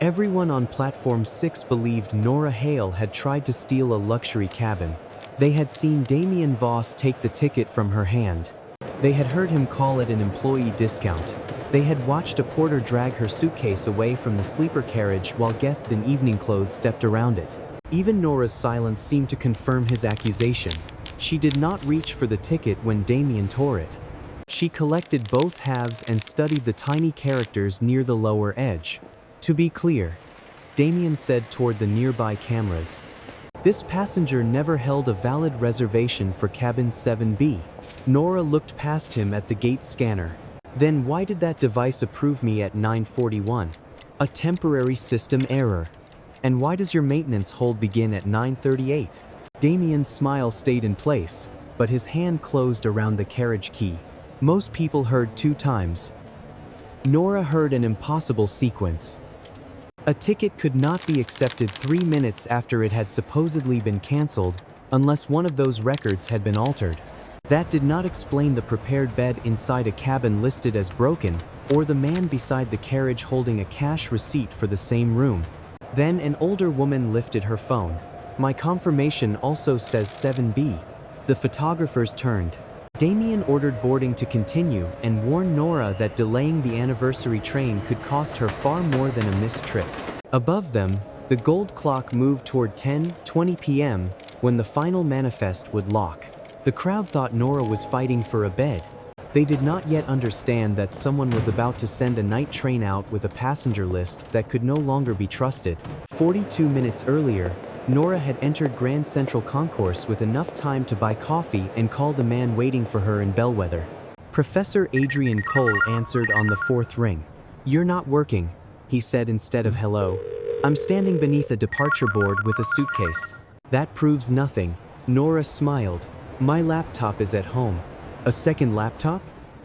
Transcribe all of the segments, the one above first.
Everyone on Platform 6 believed Nora Hale had tried to steal a luxury cabin. They had seen Damien Voss take the ticket from her hand. They had heard him call it an employee discount. They had watched a porter drag her suitcase away from the sleeper carriage while guests in evening clothes stepped around it. Even Nora's silence seemed to confirm his accusation. She did not reach for the ticket when Damien tore it. She collected both halves and studied the tiny characters near the lower edge. "To be clear," Damien said toward the nearby cameras, "this passenger never held a valid reservation for cabin 7B. Nora looked past him at the gate scanner. "Then why did that device approve me at 9:41? A temporary system error. And why does your maintenance hold begin at 9:38? Damien's smile stayed in place, but his hand closed around the carriage key. Most people heard 2 times. Nora heard an impossible sequence. A ticket could not be accepted 3 minutes after it had supposedly been cancelled, unless one of those records had been altered. That did not explain the prepared bed inside a cabin listed as broken, or the man beside the carriage holding a cash receipt for the same room. Then an older woman lifted her phone. "My confirmation also says 7B. The photographers turned. Damien ordered boarding to continue and warned Nora that delaying the anniversary train could cost her far more than a missed trip. Above them, the gold clock moved toward 10:20 p.m. when the final manifest would lock. The crowd thought Nora was fighting for a bed. They did not yet understand that someone was about to send a night train out with a passenger list that could no longer be trusted. 42 minutes earlier, Nora had entered Grand Central Concourse with enough time to buy coffee and called the man waiting for her in Bellwether. Professor Adrian Cole answered on the 4th ring. "You're not working," he said instead of hello. "I'm standing beneath a departure board with a suitcase." "That proves nothing." Nora smiled. "My laptop is at home." "A second laptop?"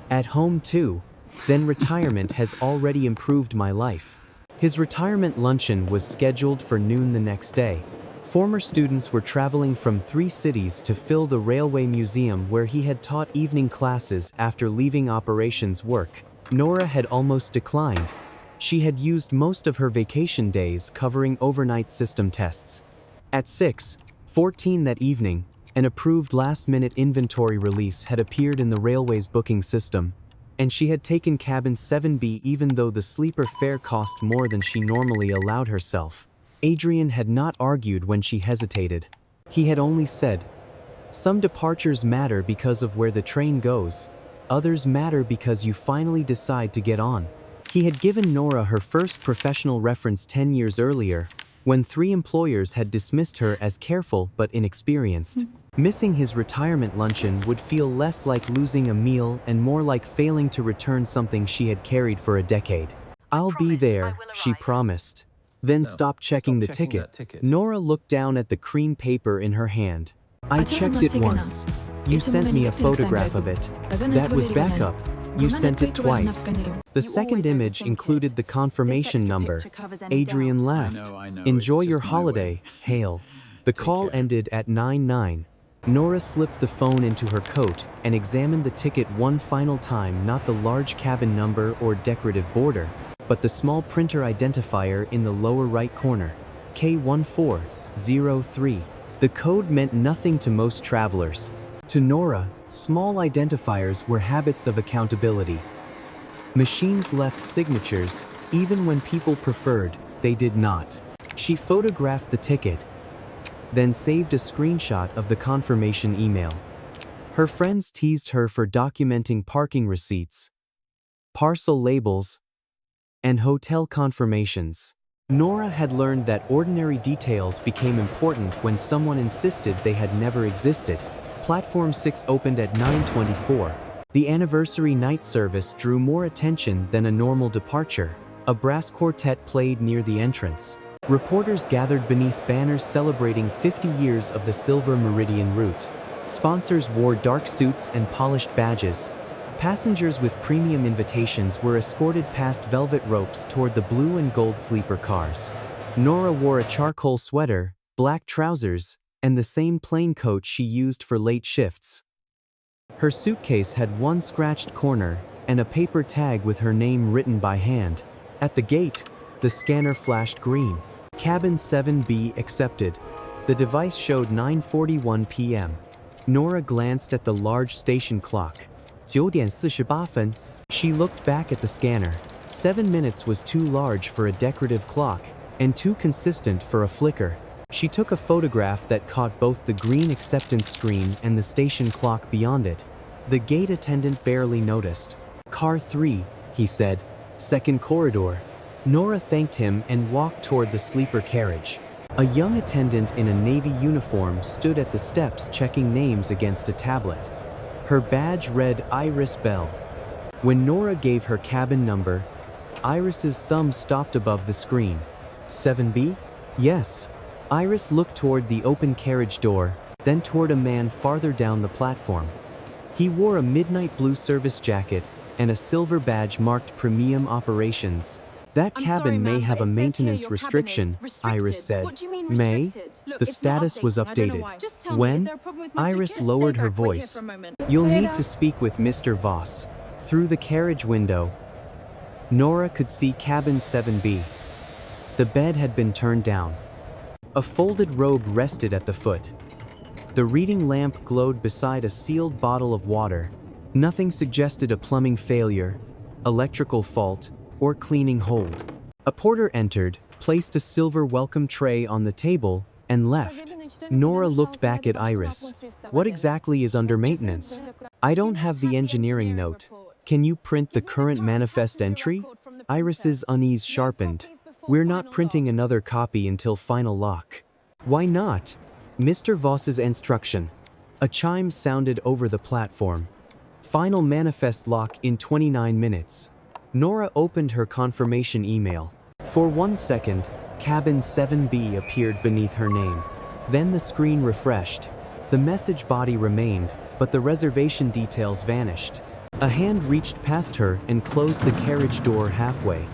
"At home too. Then retirement has already improved my life." His retirement luncheon was scheduled for noon the next day. Former students were traveling from 3 cities to fill the railway museum where he had taught evening classes after leaving operations work. Nora had almost declined. She had used most of her vacation days covering overnight system tests. At 6:14 that evening, an approved last-minute inventory release had appeared in the railway's booking system, and she had taken cabin 7B even though the sleeper fare cost more than she normally allowed herself. Adrian had not argued when she hesitated. He had only said, "Some departures matter because of where the train goes. Others matter because you finally decide to get on." He had given Nora her first professional reference 10 years earlier, when 3 employers had dismissed her as careful but inexperienced. Missing his retirement luncheon would feel less like losing a meal and more like failing to return something she had carried for a decade. "I'll be there," she promised. Then stopped checking the ticket. Nora looked down at the cream paper in her hand. "I checked it once. You sent me a photograph of it. That was backup. You sent it twice." The second image included the confirmation number. Adrian laughed. "Enjoy your holiday, Hale." The call ended at 9:09. Nora slipped the phone into her coat and examined the ticket one final time, not the large cabin number or decorative border, but the small printer identifier in the lower right corner. K1403. The code meant nothing to most travelers. To Nora, small identifiers were habits of accountability. Machines left signatures, even when people preferred they did not. She photographed the ticket, then saved a screenshot of the confirmation email. Her friends teased her for documenting parking receipts, parcel labels, and hotel confirmations. Nora had learned that ordinary details became important when someone insisted they had never existed. Platform 6 opened at 9:24. The anniversary night service drew more attention than a normal departure. A brass quartet played near the entrance. Reporters gathered beneath banners celebrating 50 years of the Silver Meridian route. Sponsors wore dark suits and polished badges. Passengers with premium invitations were escorted past velvet ropes toward the blue and gold sleeper cars. Nora wore a charcoal sweater, black trousers, and the same plain coat she used for late shifts. Her suitcase had one scratched corner and a paper tag with her name written by hand. At the gate, The scanner flashed green. Cabin 7B accepted. The device showed 9:41 p.m. Nora glanced at the large station clock. 9:48分. She looked back at the scanner. 7 minutes was too large for a decorative clock, and too consistent for a flicker. She took a photograph that caught both the green acceptance screen and the station clock beyond it. The gate attendant barely noticed. "Car 3, he said. "Second corridor." Nora thanked him and walked toward the sleeper carriage. A young attendant in a navy uniform stood at the steps checking names against a tablet. Her badge read Iris Bell. When Nora gave her cabin number, Iris's thumb stopped above the screen. 7B? Yes. Iris looked toward the open carriage door, then toward a man farther down the platform. He wore a midnight blue service jacket and a silver badge marked Premium Operations. "That cabin may have a maintenance restriction," Iris said. "May?" The status was updated. "When?" Iris lowered her voice. "You'll need to speak with Mr. Voss." Through the carriage window, Nora could see cabin 7B. The bed had been turned down. A folded robe rested at the foot. The reading lamp glowed beside a sealed bottle of water. Nothing suggested a plumbing failure, electrical fault, or cleaning hold. A porter entered, placed a silver welcome tray on the table, and left. Nora looked back at Iris. "What exactly is under maintenance?" "I don't have the engineering note. Can you print the current manifest entry?" Iris's unease sharpened. "We're not printing another copy until final lock." "Why not?" Mr. Voss's instruction. A chime sounded over the platform. "Final manifest lock in 29 minutes. Nora opened her confirmation email. For 1 second, cabin 7B appeared beneath her name. Then the screen refreshed. The message body remained, but the reservation details vanished. A hand reached past her and closed the carriage door halfway.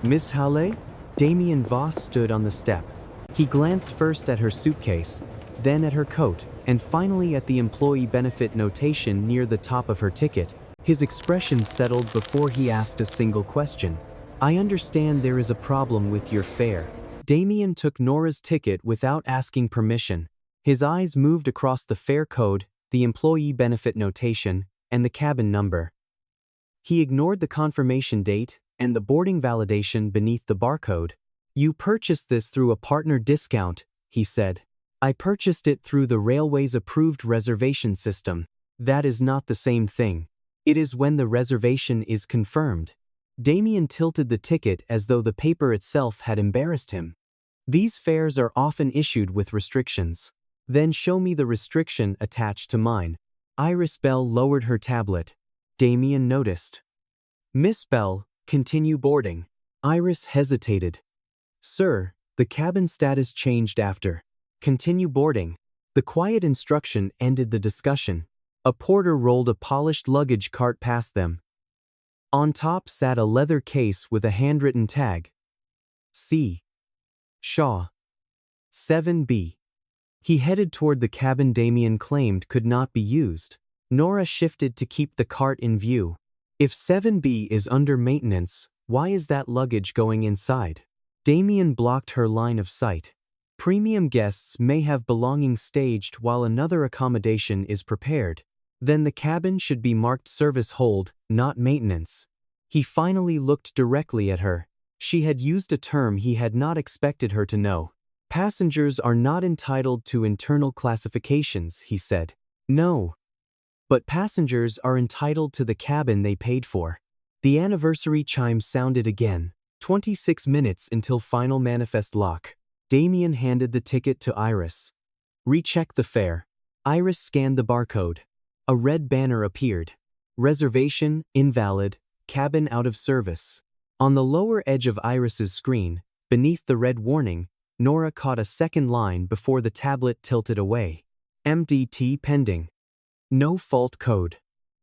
"Miss Halle?" Damien Voss stood on the step. He glanced first at her suitcase, then at her coat, and finally at the employee benefit notation near the top of her ticket. His expression settled before he asked a single question. "I understand there is a problem with your fare." Damien took Nora's ticket without asking permission. His eyes moved across the fare code, the employee benefit notation, and the cabin number. He ignored the confirmation date and the boarding validation beneath the barcode. "You purchased this through a partner discount," he said. "I purchased it through the railway's approved reservation system." "That is not the same thing. It is when the reservation is confirmed." Damien tilted the ticket as though the paper itself had embarrassed him. "These fares are often issued with restrictions." "Then show me the restriction attached to mine." Iris Bell lowered her tablet. Damien noticed. "Miss Bell, continue boarding." Iris hesitated. "Sir, the cabin status changed after." "Continue boarding." The quiet instruction ended the discussion. A porter rolled a polished luggage cart past them. On top sat a leather case with a handwritten tag. C. Shaw. 7B. He headed toward the cabin Damien claimed could not be used. Nora shifted to keep the cart in view. If 7B is under maintenance, why is that luggage going inside? Damien blocked her line of sight. Premium guests may have belongings staged while another accommodation is prepared. Then the cabin should be marked service hold, not maintenance. He finally looked directly at her. She had used a term he had not expected her to know. "Passengers are not entitled to internal classifications," he said. "No. But passengers are entitled to the cabin they paid for." The anniversary chime sounded again. 26 minutes until final manifest lock. Damien handed the ticket to Iris. "Recheck the fare." Iris scanned the barcode. A red banner appeared. "Reservation invalid, cabin out of service." On the lower edge of Iris's screen, beneath the red warning, Nora caught a second line before the tablet tilted away. "MDT pending. No fault code."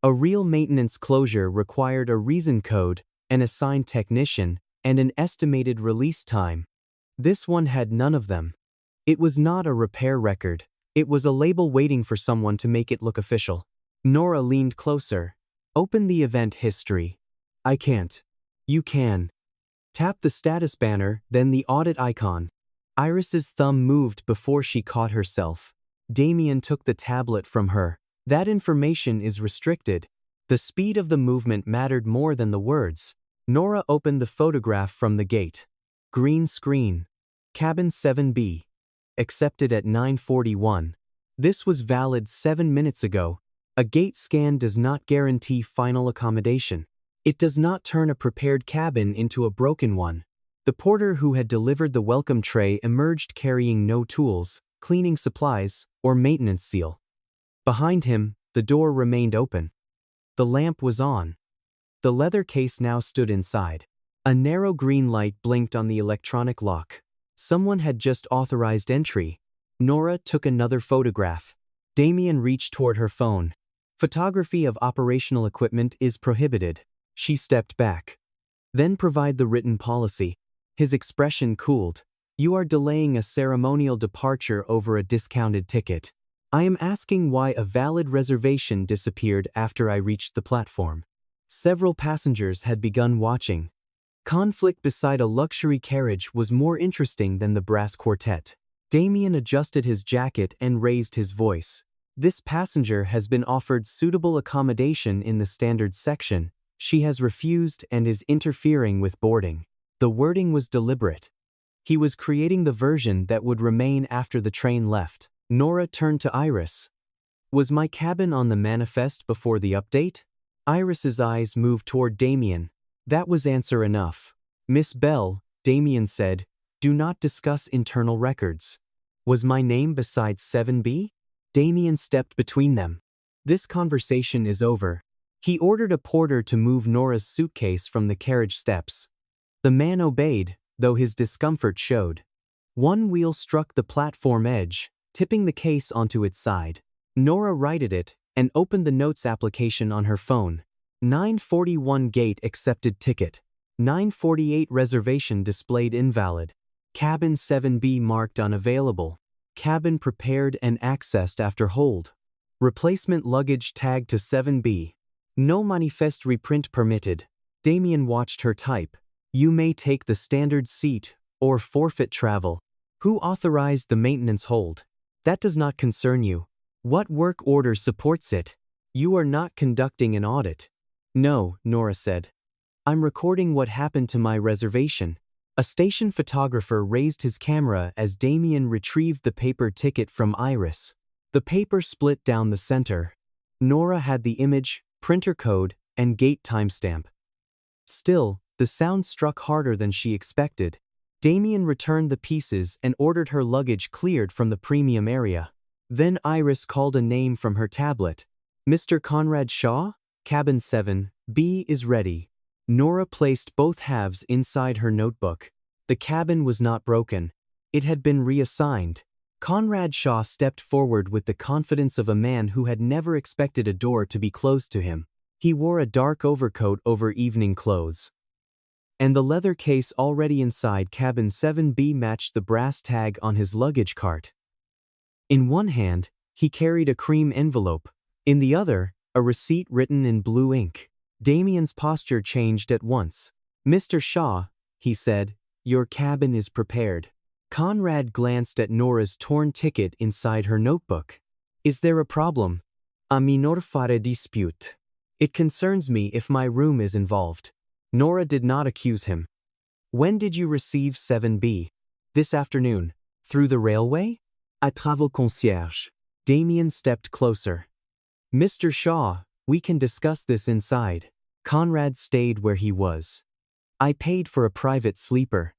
A real maintenance closure required a reason code, an assigned technician, and an estimated release time. This one had none of them. It was not a repair record. It was a label waiting for someone to make it look official. Nora leaned closer. "Open the event history." "I can't." "You can." Tap the status banner, then the audit icon. Iris's thumb moved before she caught herself. Damien took the tablet from her. That information is restricted. The speed of the movement mattered more than the words. Nora opened the photograph from the gate. Green screen. Cabin 7B. Accepted at 9:41. This was valid 7 minutes ago. A gate scan does not guarantee final accommodation. It does not turn a prepared cabin into a broken one. The porter who had delivered the welcome tray emerged carrying no tools, cleaning supplies, or maintenance seal. Behind him, the door remained open. The lamp was on. The leather case now stood inside. A narrow green light blinked on the electronic lock. Someone had just authorized entry. Nora took another photograph. Damien reached toward her phone. Photography of operational equipment is prohibited. She stepped back. Then provide the written policy. His expression cooled. You are delaying a ceremonial departure over a discounted ticket. I am asking why a valid reservation disappeared after I reached the platform. Several passengers had begun watching. Conflict beside a luxury carriage was more interesting than the brass quartet. Damien adjusted his jacket and raised his voice. This passenger has been offered suitable accommodation in the standard section. She has refused and is interfering with boarding. The wording was deliberate. He was creating the version that would remain after the train left. Nora turned to Iris. Was my cabin on the manifest before the update? Iris's eyes moved toward Damien. That was answer enough. Miss Bell, Damien said, do not discuss internal records. Was my name besides 7B? Damien stepped between them. This conversation is over. He ordered a porter to move Nora's suitcase from the carriage steps. The man obeyed, though his discomfort showed. One wheel struck the platform edge, tipping the case onto its side. Nora righted it and opened the notes application on her phone. 9:41 gate accepted ticket. 9:48 reservation displayed invalid. Cabin 7B marked unavailable. Cabin prepared and accessed after hold. Replacement luggage tagged to 7B. No manifest reprint permitted. Damien watched her type. You may take the standard seat or forfeit travel. Who authorized the maintenance hold? That does not concern you. What work order supports it? You are not conducting an audit. No, Nora said. I'm recording what happened to my reservation. A station photographer raised his camera as Damien retrieved the paper ticket from Iris. The paper split down the center. Nora had the image, printer code, and gate timestamp. Still, the sound struck harder than she expected. Damien returned the pieces and ordered her luggage cleared from the premium area. Then Iris called a name from her tablet. Mr. Conrad Shaw? Cabin 7B is ready. Nora placed both halves inside her notebook. The cabin was not broken. It had been reassigned. Conrad Shaw stepped forward with the confidence of a man who had never expected a door to be closed to him. He wore a dark overcoat over evening clothes. And the leather case already inside cabin 7B matched the brass tag on his luggage cart. In one hand, he carried a cream envelope. In the other, a receipt written in blue ink. Damien's posture changed at once. Mr. Shaw, he said, your cabin is prepared. Conrad glanced at Nora's torn ticket inside her notebook. Is there a problem? A minor fare dispute. It concerns me if my room is involved. Nora did not accuse him. When did you receive 7B? This afternoon. Through the railway? À Travel Concierge. Damien stepped closer. Mr. Shaw, we can discuss this inside. Conrad stayed where he was. I paid for a private sleeper.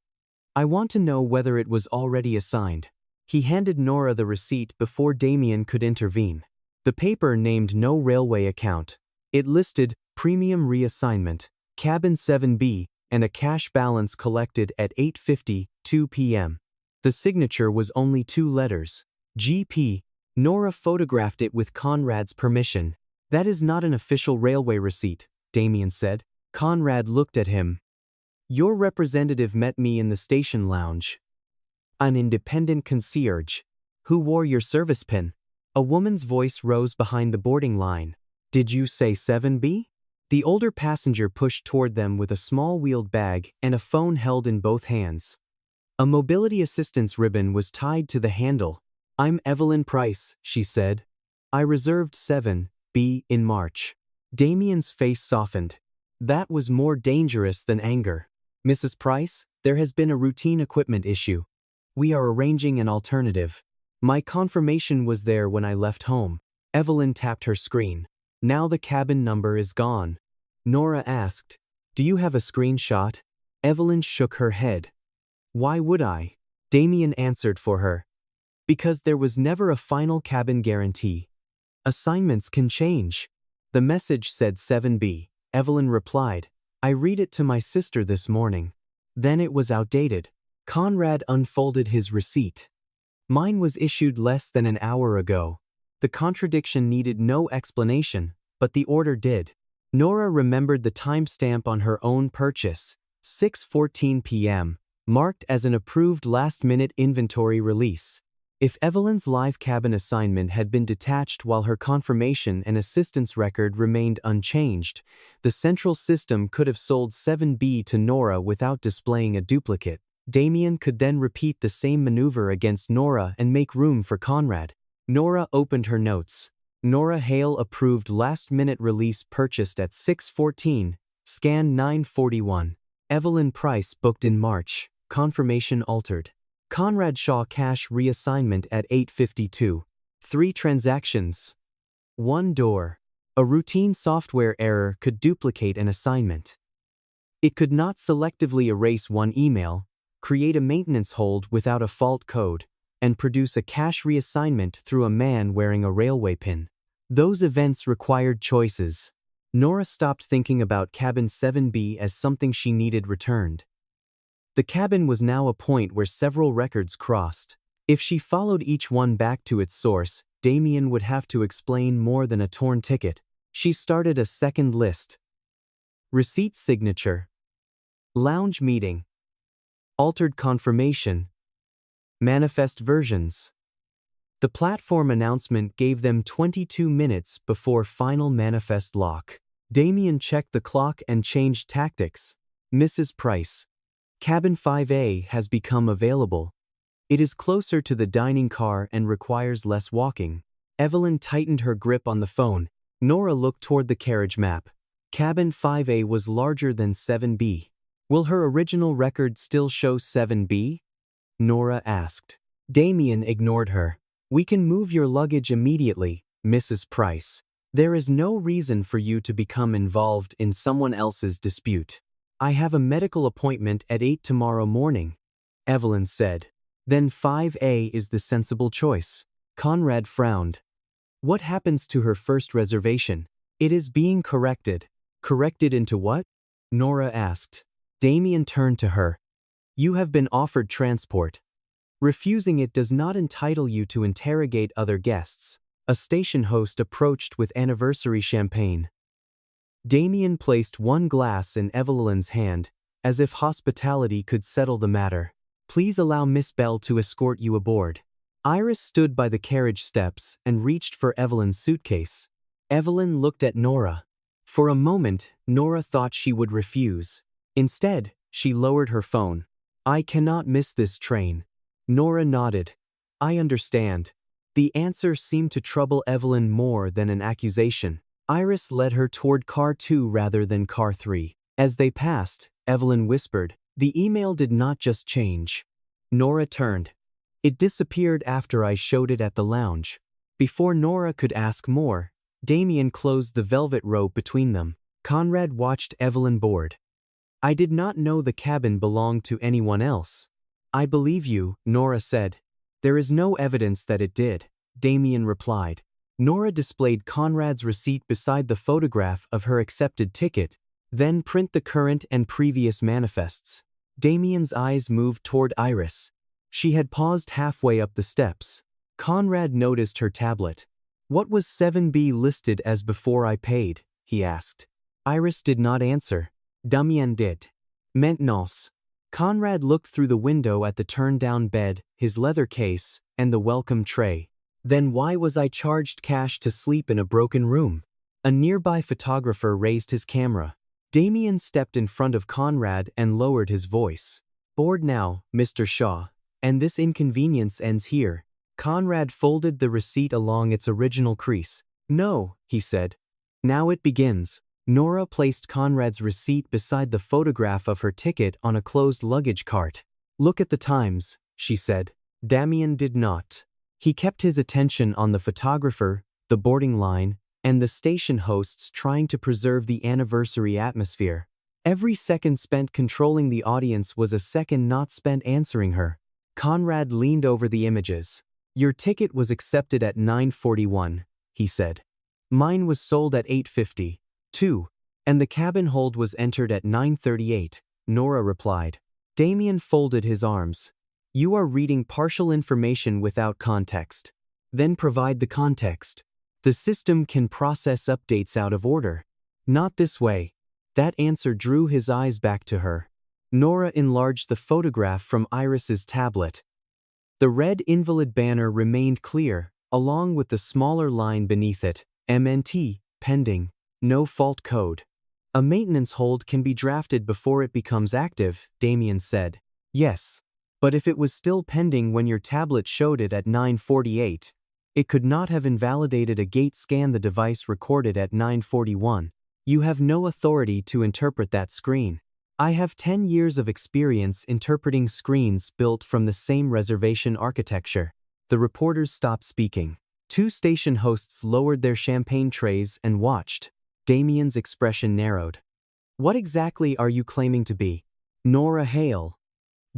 I want to know whether it was already assigned. He handed Nora the receipt before Damien could intervene. The paper named no railway account. It listed premium reassignment, cabin 7B, and a cash balance collected at 8:52 p.m. The signature was only 2 letters. GP. Nora photographed it with Conrad's permission. That is not an official railway receipt, Damien said. Conrad looked at him. Your representative met me in the station lounge. An independent concierge. Who wore your service pin? A woman's voice rose behind the boarding line. Did you say 7B? The older passenger pushed toward them with a small wheeled bag and a phone held in both hands. A mobility assistance ribbon was tied to the handle. "I'm Evelyn Price," she said. "I reserved 7B in March." Damien's face softened. That was more dangerous than anger. "Mrs. Price, there has been a routine equipment issue. We are arranging an alternative. My confirmation was there when I left home." Evelyn tapped her screen. "Now the cabin number is gone." Nora asked, "Do you have a screenshot?" Evelyn shook her head. "Why would I?" Damien answered for her. "Because there was never a final cabin guarantee. Assignments can change." The message said 7B. Evelyn replied, "I read it to my sister this morning. Then it was outdated." Conrad unfolded his receipt. "Mine was issued less than an hour ago." The contradiction needed no explanation, but the order did. Nora remembered the timestamp on her own purchase, 6:14 p.m., marked as an approved last-minute inventory release. If Evelyn's live cabin assignment had been detached while her confirmation and assistance record remained unchanged, the central system could have sold 7B to Nora without displaying a duplicate. Damien could then repeat the same maneuver against Nora and make room for Conrad. Nora opened her notes. Nora Hale approved last-minute release purchased at 6:14, scan 941. Evelyn Price booked in March, confirmation altered. Conrad Shaw cash reassignment at 8:52. 3 transactions. 1 door. A routine software error could duplicate an assignment. It could not selectively erase one email, create a maintenance hold without a fault code, and produce a cache reassignment through a man wearing a railway pin. Those events required choices. Nora stopped thinking about cabin 7B as something she needed returned. The cabin was now a point where several records crossed. If she followed each one back to its source, Damien would have to explain more than a torn ticket. She started a second list. Receipt signature. Lounge meeting. Altered confirmation. Manifest versions. The platform announcement gave them 22 minutes before final manifest lock. Damien checked the clock and changed tactics. "Mrs. Price. Cabin 5A has become available. It is closer to the dining car and requires less walking." Evelyn tightened her grip on the phone. Nora looked toward the carriage map. Cabin 5A was larger than 7B. "Will her original record still show 7B?" Nora asked. Damien ignored her. "We can move your luggage immediately, Mrs. Price. There is no reason for you to become involved in someone else's dispute. I have a medical appointment at 8 tomorrow morning," Evelyn said. "Then 5A is the sensible choice." Conrad frowned. "What happens to her first reservation?" "It is being corrected." "Corrected into what?" Nora asked. Damien turned to her. "You have been offered transport. Refusing it does not entitle you to interrogate other guests." A station host approached with anniversary champagne. Damien placed one glass in Evelyn's hand, as if hospitality could settle the matter. "Please allow Miss Bell to escort you aboard." Iris stood by the carriage steps and reached for Evelyn's suitcase. Evelyn looked at Nora. For a moment, Nora thought she would refuse. Instead, she lowered her phone. "I cannot miss this train." Nora nodded. "I understand." The answer seemed to trouble Evelyn more than an accusation. Iris led her toward car 2 rather than car 3. As they passed, Evelyn whispered, "The email did not just change." Nora turned. "It disappeared after I showed it at the lounge." Before Nora could ask more, Damien closed the velvet rope between them. Conrad watched Evelyn board. "I did not know the cabin belonged to anyone else." "I believe you," Nora said. "There is no evidence that it did," Damien replied. Nora displayed Conrad's receipt beside the photograph of her accepted ticket, then print the current and previous manifests. Damien's eyes moved toward Iris. She had paused halfway up the steps. Conrad noticed her tablet. "What was 7B listed as before I paid?" he asked. Iris did not answer. Damien did. "Maintenance." Conrad looked through the window at the turned-down bed, his leather case, and the welcome tray. "Then why was I charged cash to sleep in a broken room?" A nearby photographer raised his camera. Damien stepped in front of Conrad and lowered his voice. "Board now, Mr. Shaw, and this inconvenience ends here." Conrad folded the receipt along its original crease. "No," he said. "Now it begins." Nora placed Conrad's receipt beside the photograph of her ticket on a closed luggage cart. "Look at the times," she said. Damien did not. He kept his attention on the photographer, the boarding line, and the station hosts trying to preserve the anniversary atmosphere. Every second spent controlling the audience was a second not spent answering her. Conrad leaned over the images. "Your ticket was accepted at 9:41, he said. "Mine was sold at 8:50. Too. And the cabin hold was entered at 9:38, Nora replied. Damien folded his arms. "You are reading partial information without context. Then provide the context. The system can process updates out of order. Not this way." That answer drew his eyes back to her. Nora enlarged the photograph from Iris's tablet. The red invalid banner remained clear, along with the smaller line beneath it, MNT, pending, no fault code. "A maintenance hold can be drafted before it becomes active," Damien said. "Yes. But if it was still pending when your tablet showed it at 9:48, it could not have invalidated a gate scan the device recorded at 9:41. You have no authority to interpret that screen." "I have 10 years of experience interpreting screens built from the same reservation architecture." The reporters stopped speaking. Two station hosts lowered their champagne trays and watched. Damien's expression narrowed. "What exactly are you claiming to be?" "Nora Hale.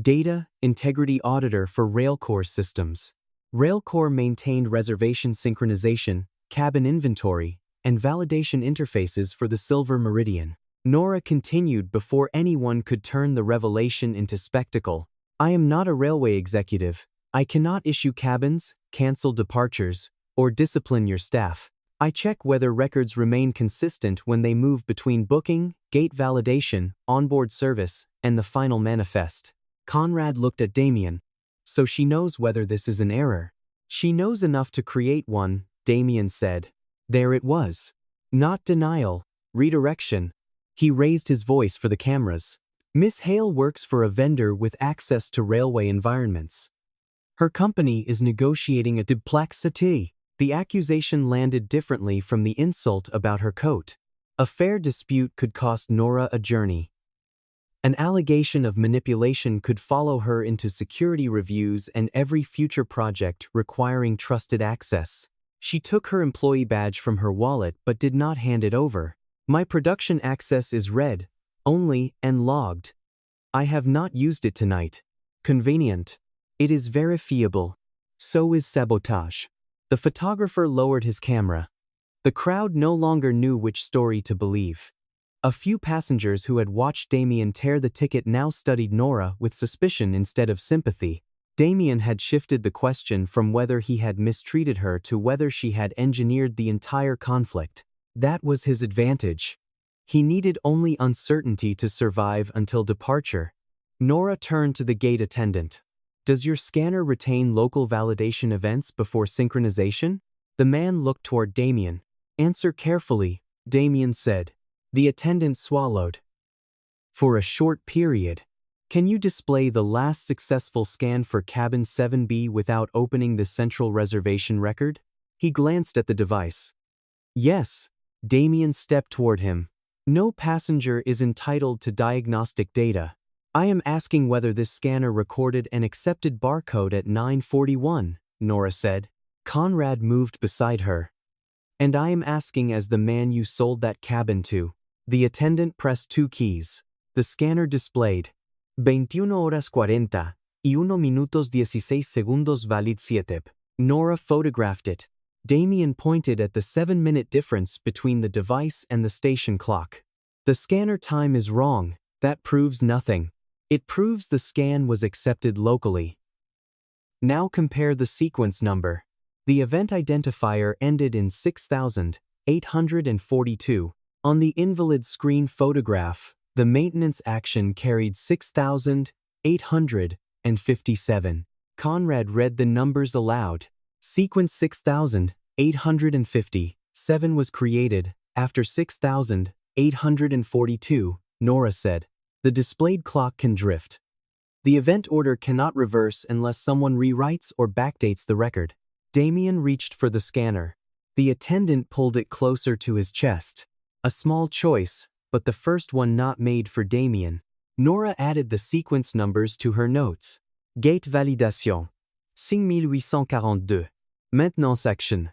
Data Integrity Auditor for Railcorps Systems." Railcorps maintained reservation synchronization, cabin inventory, and validation interfaces for the Silver Meridian. Nora continued before anyone could turn the revelation into spectacle. "I am not a railway executive. I cannot issue cabins, cancel departures, or discipline your staff. I check whether records remain consistent when they move between booking, gate validation, onboard service, and the final manifest." Conrad looked at Damien. "So she knows whether this is an error." "She knows enough to create one," Damien said. There it was. Not denial, redirection. He raised his voice for the cameras. "Miss Hale works for a vendor with access to railway environments. Her company is negotiating a duplexity." The accusation landed differently from the insult about her coat. A fair dispute could cost Nora a journey. An allegation of manipulation could follow her into security reviews and every future project requiring trusted access. She took her employee badge from her wallet but did not hand it over. "My production access is read, only, and logged. I have not used it tonight." Convenient. It is verifiable. So is sabotage. The photographer lowered his camera. The crowd no longer knew which story to believe. A few passengers who had watched Damien tear the ticket now studied Nora with suspicion instead of sympathy. Damien had shifted the question from whether he had mistreated her to whether she had engineered the entire conflict. That was his advantage. He needed only uncertainty to survive until departure. Nora turned to the gate attendant. "Does your scanner retain local validation events before synchronization?" The man looked toward Damien. "Answer carefully," Damien said. The attendant swallowed. "For a short period. Can you display the last successful scan for cabin 7B without opening the central reservation record?" He glanced at the device. "Yes." Damien stepped toward him. "No passenger is entitled to diagnostic data. I am asking whether this scanner recorded an accepted barcode at 9:41, Nora said. Conrad moved beside her. "And I am asking as the man you sold that cabin to." The attendant pressed two keys. The scanner displayed 21 horas 40 y 1 minutos 16 segundos valid 7. Nora photographed it. Damien pointed at the 7-minute difference between the device and the station clock. "The scanner time is wrong. That proves nothing. It proves the scan was accepted locally. Now compare the sequence number. The event identifier ended in 6,842. On the invalid screen photograph, the maintenance action carried 6,857. Conrad read the numbers aloud. Sequence 6,857 was created, After 6,842, Nora said. The displayed clock can drift. The event order cannot reverse unless someone rewrites or backdates the record. Damien reached for the scanner. The attendant pulled it closer to his chest. A small choice, but the first one not made for Damien. Nora added the sequence numbers to her notes. Gate validation. 5842. Maintenance action.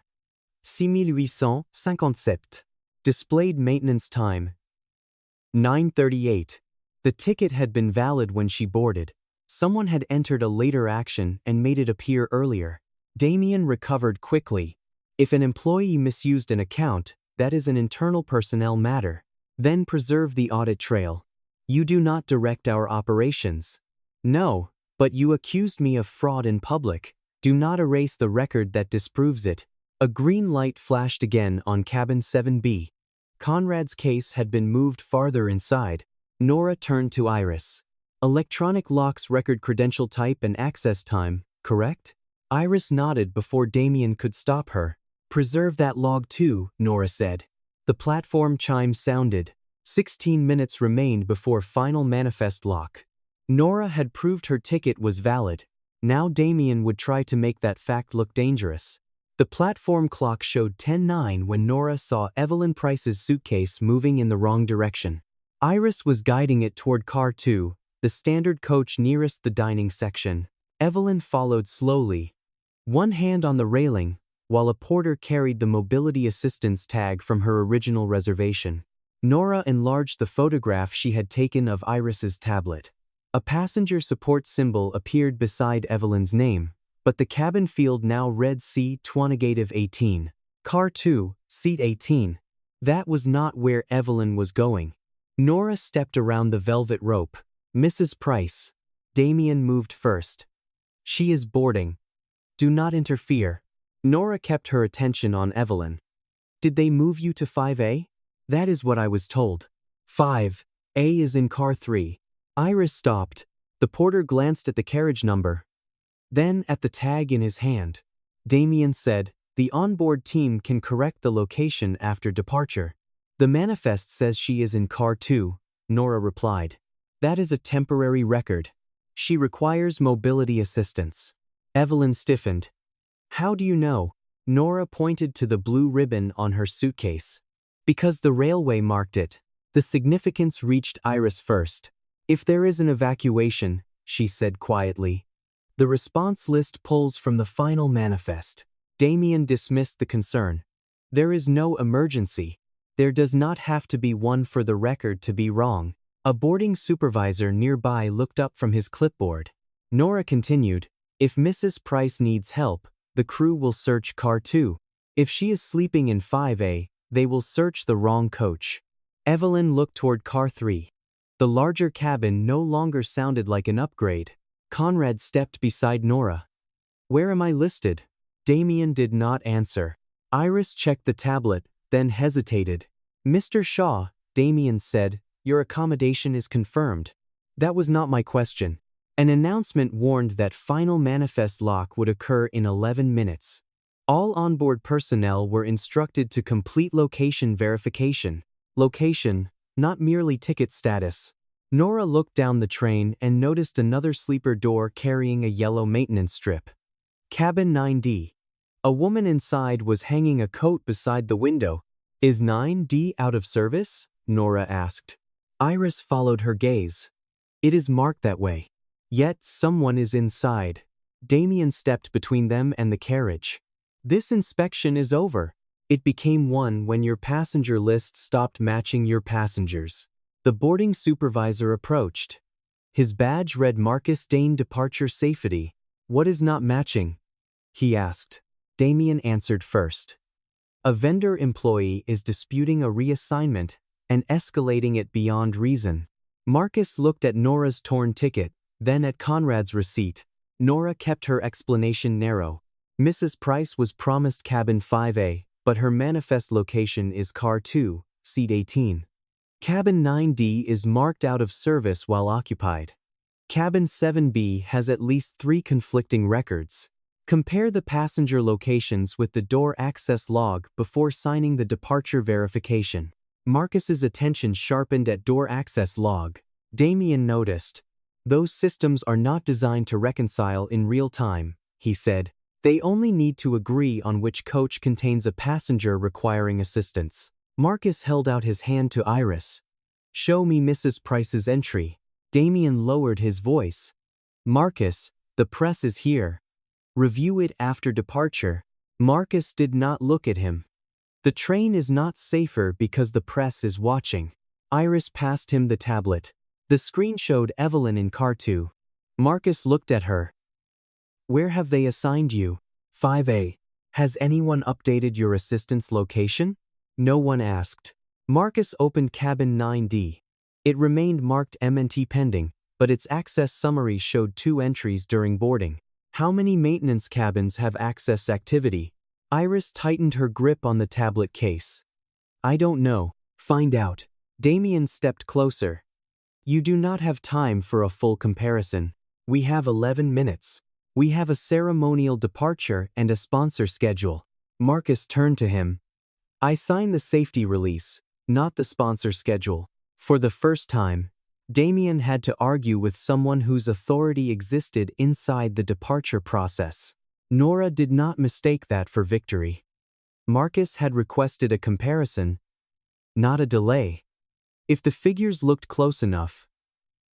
6857. Displayed maintenance time. 9:38. The ticket had been valid when she boarded. Someone had entered a later action and made it appear earlier. Damien recovered quickly. If an employee misused an account, that is an internal personnel matter. Then preserve the audit trail. You do not direct our operations. No, but you accused me of fraud in public. Do not erase the record that disproves it. A green light flashed again on cabin 7B. Conrad's case had been moved farther inside. Nora turned to Iris. Electronic locks record credential type and access time, correct? Iris nodded before Damien could stop her. Preserve that log too, Nora said. The platform chime sounded. 16 minutes remained before final manifest lock. Nora had proved her ticket was valid. Now Damien would try to make that fact look dangerous. The platform clock showed 10:09 when Nora saw Evelyn Price's suitcase moving in the wrong direction. Iris was guiding it toward car 2, the standard coach nearest the dining section. Evelyn followed slowly, one hand on the railing, while a porter carried the mobility assistance tag from her original reservation. Nora enlarged the photograph she had taken of Iris's tablet. A passenger support symbol appeared beside Evelyn's name, but the cabin field now read C-18. Car 2, seat 18. That was not where Evelyn was going. Nora stepped around the velvet rope. Mrs. Price. Damien moved first. She is boarding. Do not interfere. Nora kept her attention on Evelyn. Did they move you to 5A? That is what I was told. 5A is in car 3. Iris stopped. The porter glanced at the carriage number. Then at the tag in his hand. Damien said, the onboard team can correct the location after departure. The manifest says she is in car 2, Nora replied. That is a temporary record. She requires mobility assistance. Evelyn stiffened. How do you know? Nora pointed to the blue ribbon on her suitcase. Because the railway marked it. The significance reached Iris first. If there is an evacuation, she said quietly. The response list pulls from the final manifest. Damien dismissed the concern. There is no emergency. There does not have to be one for the record to be wrong. A boarding supervisor nearby looked up from his clipboard. Nora continued, if Mrs. Price needs help, the crew will search car 2. If she is sleeping in 5A, they will search the wrong coach. Evelyn looked toward car 3. The larger cabin no longer sounded like an upgrade. Conrad stepped beside Nora. Where am I listed? Damien did not answer. Iris checked the tablet, then hesitated. Mr. Shaw, Damien said, your accommodation is confirmed. That was not my question. An announcement warned that final manifest lock would occur in 11 minutes. All onboard personnel were instructed to complete location verification. Location, not merely ticket status. Nora looked down the train and noticed another sleeper door carrying a yellow maintenance strip. Cabin 9D. A woman inside was hanging a coat beside the window. Is 9D out of service? Nora asked. Iris followed her gaze. It is marked that way. Yet someone is inside. Damien stepped between them and the carriage. This inspection is over. It became one when your passenger list stopped matching your passengers. The boarding supervisor approached. His badge read Marcus Dane Departure Safety. What is not matching? He asked. Damien answered first. A vendor employee is disputing a reassignment and escalating it beyond reason. Marcus looked at Nora's torn ticket, then at Conrad's receipt. Nora kept her explanation narrow. Mrs. Price was promised cabin 5A, but her manifest location is car 2, seat 18. Cabin 9D is marked out of service while occupied. Cabin 7B has at least 3 conflicting records. Compare the passenger locations with the door access log before signing the departure verification. Marcus's attention sharpened at door access log. Damien noticed. Those systems are not designed to reconcile in real time, he said. They only need to agree on which coach contains a passenger requiring assistance. Marcus held out his hand to Iris. Show me Mrs. Price's entry. Damien lowered his voice. Marcus, the press is here. Review it after departure. Marcus did not look at him. The train is not safer because the press is watching. Iris passed him the tablet. The screen showed Evelyn in car 2. Marcus looked at her. Where have they assigned you? 5A. Has anyone updated your assistant's location? No one asked. Marcus opened cabin 9D. It remained marked MNT pending, but its access summary showed 2 entries during boarding. How many maintenance cabins have access activity? Iris tightened her grip on the tablet case. I don't know. Find out. Damien stepped closer. You do not have time for a full comparison. We have 11 minutes. We have a ceremonial departure and a sponsor schedule. Marcus turned to him. I signed the safety release, not the sponsor schedule. For the first time, Damien had to argue with someone whose authority existed inside the departure process. Nora did not mistake that for victory. Marcus had requested a comparison, not a delay. If the figures looked close enough,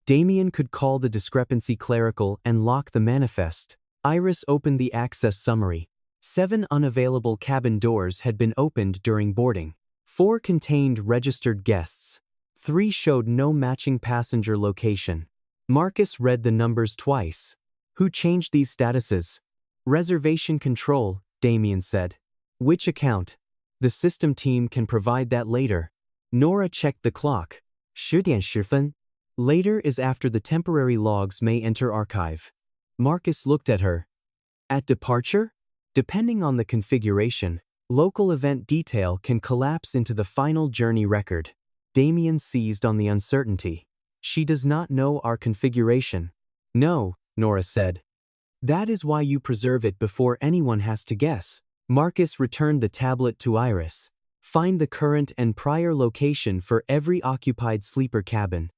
Damien could call the discrepancy clerical and lock the manifest. Iris opened the access summary. 7 unavailable cabin doors had been opened during boarding. 4 contained registered guests. 3 showed no matching passenger location. Marcus read the numbers twice. Who changed these statuses? Reservation control, Damien said. Which account? The system team can provide that later. Nora checked the clock. 10点10分. Later is after the temporary logs may enter archive. Marcus looked at her. At departure? Depending on the configuration, local event detail can collapse into the final journey record. Damien seized on the uncertainty. She does not know our configuration. No, Nora said. That is why you preserve it before anyone has to guess. Marcus returned the tablet to Iris. Find the current and prior location for every occupied sleeper cabin.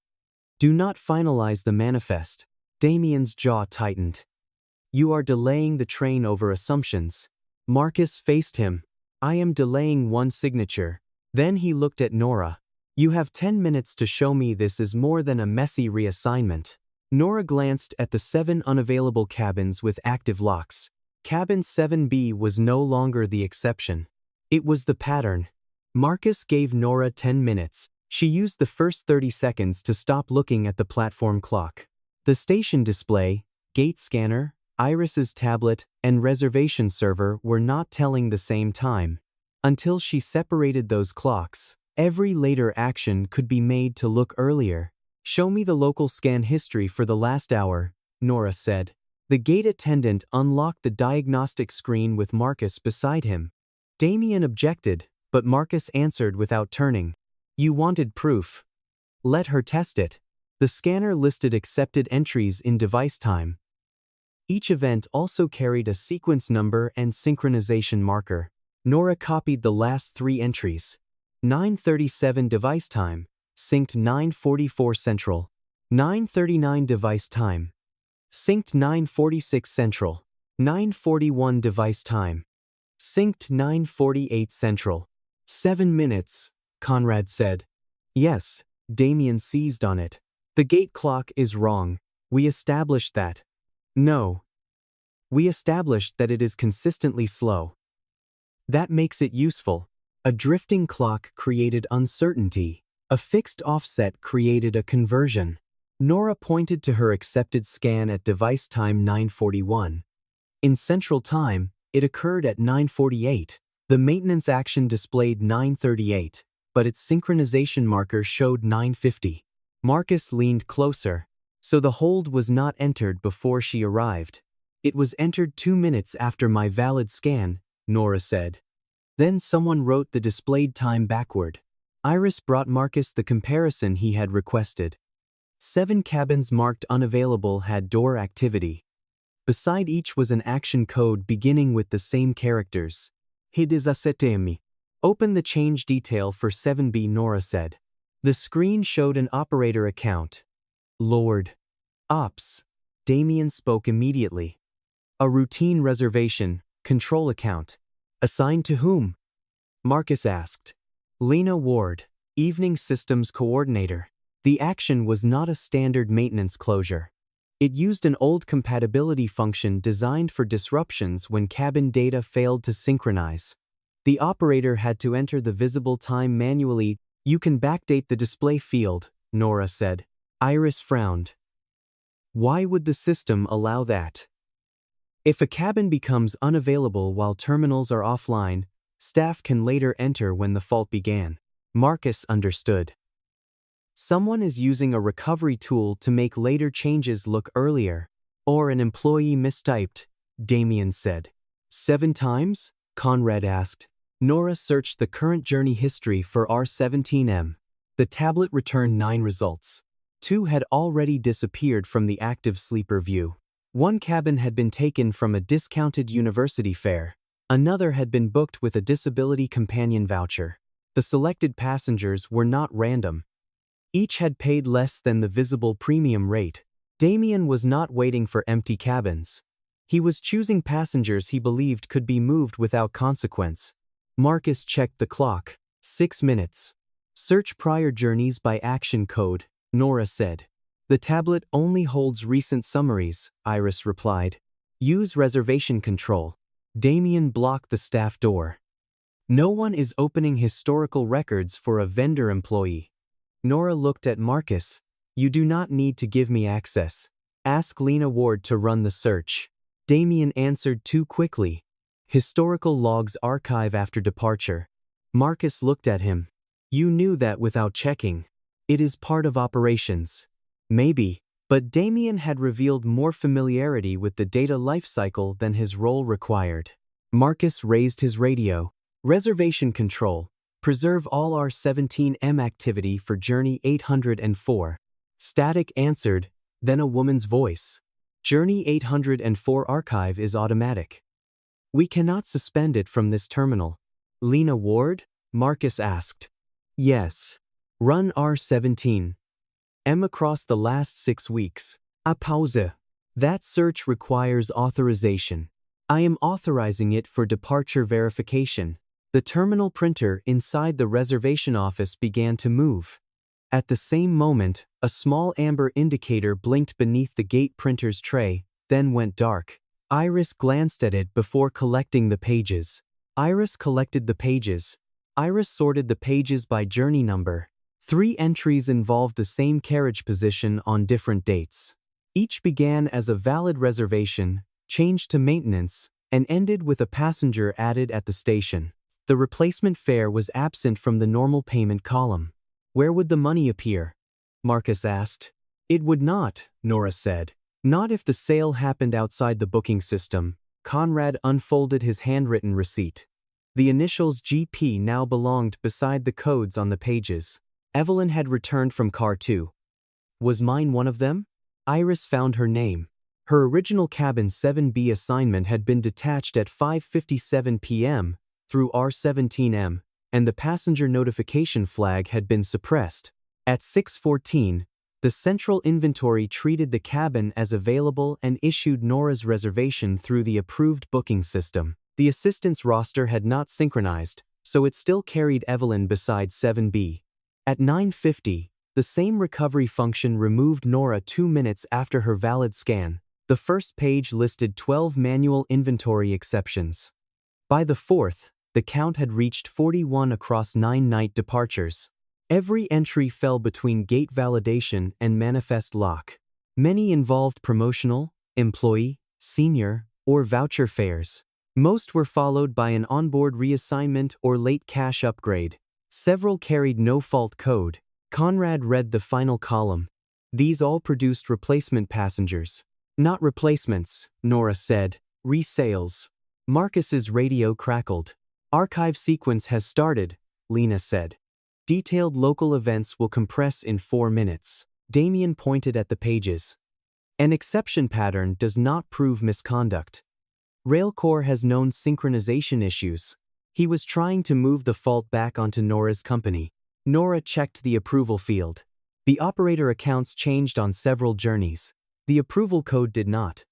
Do not finalize the manifest. Damien's jaw tightened. You are delaying the train over assumptions. Marcus faced him. I am delaying one signature. Then he looked at Nora. You have 10 minutes to show me this is more than a messy reassignment. Nora glanced at the 7 unavailable cabins with active locks. Cabin 7B was no longer the exception. It was the pattern. Marcus gave Nora 10 minutes. She used the first 30 seconds to stop looking at the platform clock. The station display, gate scanner, Iris's tablet, and reservation server were not telling the same time. Until she separated those clocks, every later action could be made to look earlier. Show me the local scan history for the last hour, Nora said. The gate attendant unlocked the diagnostic screen with Marcus beside him. Damien objected, but Marcus answered without turning. You wanted proof. Let her test it. The scanner listed accepted entries in device time. Each event also carried a sequence number and synchronization marker. Nora copied the last 3 entries. 9:37 device time, synced 9:44 central. 9:39 device time, synced 9:46 central. 9:41 device time, synced 9:48 central. 7 minutes, Conrad said. Yes, Damien seized on it. The gate clock is wrong. We established that. No. We established that it is consistently slow. That makes it useful. A drifting clock created uncertainty. A fixed offset created a conversion. Nora pointed to her accepted scan at device time 9:41. In central time, it occurred at 9:48. The maintenance action displayed 9:38, but its synchronization marker showed 9:50. Marcus leaned closer. So the hold was not entered before she arrived. It was entered 2 minutes after my valid scan, Nora said. Then someone wrote the displayed time backward. Iris brought Marcus the comparison he had requested. 7 cabins marked unavailable had door activity. Beside each was an action code beginning with the same characters. Hidizasete. Open the change detail for 7B, Nora said. The screen showed an operator account. Lord. Ops. Damien spoke immediately. A routine reservation, control account. Assigned to whom? Marcus asked. Lena Ward, Evening Systems Coordinator. The action was not a standard maintenance closure. It used an old compatibility function designed for disruptions when cabin data failed to synchronize. The operator had to enter the visible time manually. You can backdate the display field, Nora said. Iris frowned. Why would the system allow that? If a cabin becomes unavailable while terminals are offline, staff can later enter when the fault began. Marcus understood. Someone is using a recovery tool to make later changes look earlier. Or an employee mistyped, Damien said. 7 times? Conrad asked. Nora searched the current journey history for R17M. The tablet returned 9 results. 2 had already disappeared from the active sleeper view. 1 cabin had been taken from a discounted university fare. Another had been booked with a disability companion voucher. The selected passengers were not random. Each had paid less than the visible premium rate. Damien was not waiting for empty cabins. He was choosing passengers he believed could be moved without consequence. Marcus checked the clock. 6 minutes. Search prior journeys by action code, Nora said. The tablet only holds recent summaries, Iris replied. Use reservation control. Damien blocked the staff door. No one is opening historical records for a vendor employee. Nora looked at Marcus. You do not need to give me access. Ask Lena Ward to run the search. Damien answered too quickly. Historical logs archive after departure. Marcus looked at him. You knew that without checking. It is part of operations. Maybe, but Damien had revealed more familiarity with the data lifecycle than his role required. Marcus raised his radio. Reservation control. Preserve all R17M activity for Journey 804. Static answered, then a woman's voice. Journey 804 archive is automatic. We cannot suspend it from this terminal. Lena Ward? Marcus asked. Yes. Run R17. M across the last 6 weeks. A pause. That search requires authorization. I am authorizing it for departure verification. The terminal printer inside the reservation office began to move. At the same moment, a small amber indicator blinked beneath the gate printer's tray, then went dark. Iris glanced at it before collecting the pages. Iris collected the pages. Iris sorted the pages by journey number. 3 entries involved the same carriage position on different dates. Each began as a valid reservation, changed to maintenance, and ended with a passenger added at the station. The replacement fare was absent from the normal payment column. Where would the money appear? Marcus asked. It would not, Nora said. Not if the sale happened outside the booking system. Conrad unfolded his handwritten receipt. The initials GP now belonged beside the codes on the pages. Evelyn had returned from Car 2. Was mine one of them? Iris found her name. Her original cabin 7B assignment had been detached at 5:57 p.m. through R17M, and the passenger notification flag had been suppressed. At 6:14, the central inventory treated the cabin as available and issued Nora's reservation through the approved booking system. The assistant's roster had not synchronized, so it still carried Evelyn beside 7B. At 9:50, the same recovery function removed Nora 2 minutes after her valid scan. The first page listed 12 manual inventory exceptions. By the 4th, the count had reached 41 across 9 night departures. Every entry fell between gate validation and manifest lock. Many involved promotional, employee, senior, or voucher fares. Most were followed by an onboard reassignment or late cash upgrade. Several carried no-fault code. Conrad read the final column. These all produced replacement passengers. Not replacements, Nora said. Resales. Marcus's radio crackled. Archive sequence has started, Lena said. Detailed local events will compress in 4 minutes. Damien pointed at the pages. An exception pattern does not prove misconduct. Railcore has known synchronization issues. He was trying to move the fault back onto Nora's company. Nora checked the approval field. The operator accounts changed on several journeys. The approval code did not.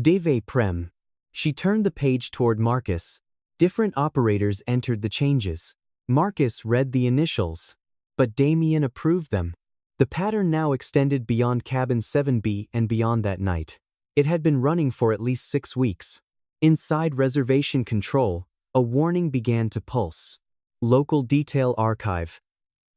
Deve Prem. She turned the page toward Marcus. Different operators entered the changes. Marcus read the initials, but Damien approved them. The pattern now extended beyond cabin 7B and beyond that night. It had been running for at least 6 weeks. Inside reservation control, a warning began to pulse. Local Detail Archive.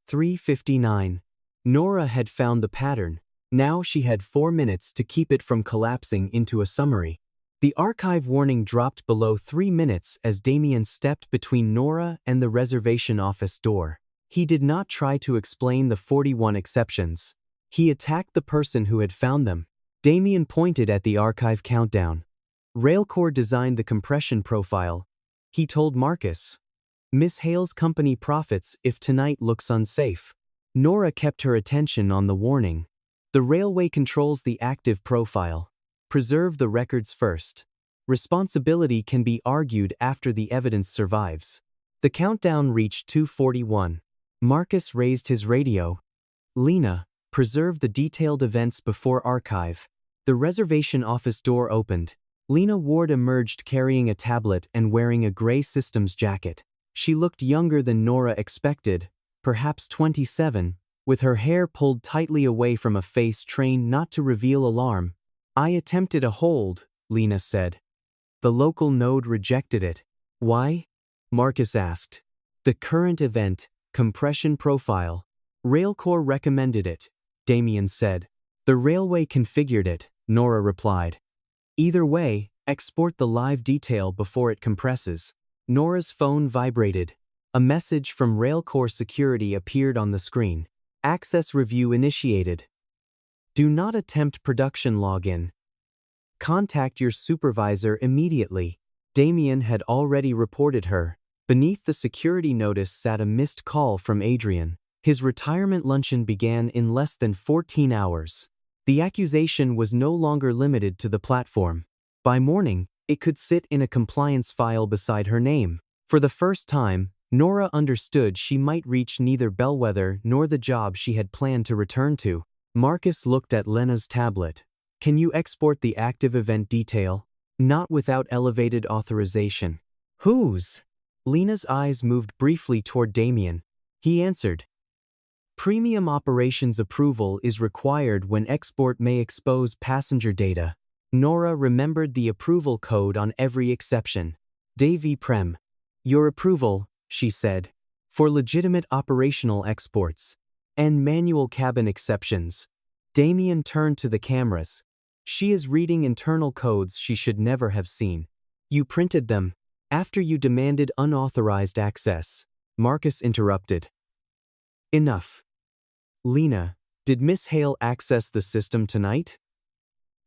3:59. Nora had found the pattern. Now she had 4 minutes to keep it from collapsing into a summary. The archive warning dropped below 3 minutes as Damien stepped between Nora and the reservation office door. He did not try to explain the 41 exceptions. He attacked the person who had found them. Damien pointed at the archive countdown. Railcore designed the compression profile. He told Marcus. Miss Hale's company profits if tonight looks unsafe. Nora kept her attention on the warning. The railway controls the active profile. Preserve the records first. Responsibility can be argued after the evidence survives. The countdown reached 2:41. Marcus raised his radio. Lena, preserve the detailed events before archive. The reservation office door opened. Lena Ward emerged carrying a tablet and wearing a gray systems jacket. She looked younger than Nora expected, perhaps 27, with her hair pulled tightly away from a face trained not to reveal alarm. I attempted a hold, Lena said. The local node rejected it. Why? Marcus asked. The current event, compression profile. Railcore recommended it, Damien said. The railway configured it, Nora replied. Either way, export the live detail before it compresses. Nora's phone vibrated. A message from Railcore Security appeared on the screen. Access review initiated. Do not attempt production login. Contact your supervisor immediately. Damien had already reported her. Beneath the security notice sat a missed call from Adrian. His retirement luncheon began in less than 14 hours. The accusation was no longer limited to the platform. By morning, it could sit in a compliance file beside her name. For the first time, Nora understood she might reach neither Bellwether nor the job she had planned to return to. Marcus looked at Lena's tablet. Can you export the active event detail? Not without elevated authorization. Whose? Lena's eyes moved briefly toward Damien. He answered. Premium operations approval is required when export may expose passenger data. Nora remembered the approval code on every exception. Davy Prem. Your approval, she said, for legitimate operational exports and manual cabin exceptions. Damien turned to the cameras. She is reading internal codes she should never have seen. You printed them after you demanded unauthorized access. Marcus interrupted. Enough. Lena, did Miss Hale access the system tonight?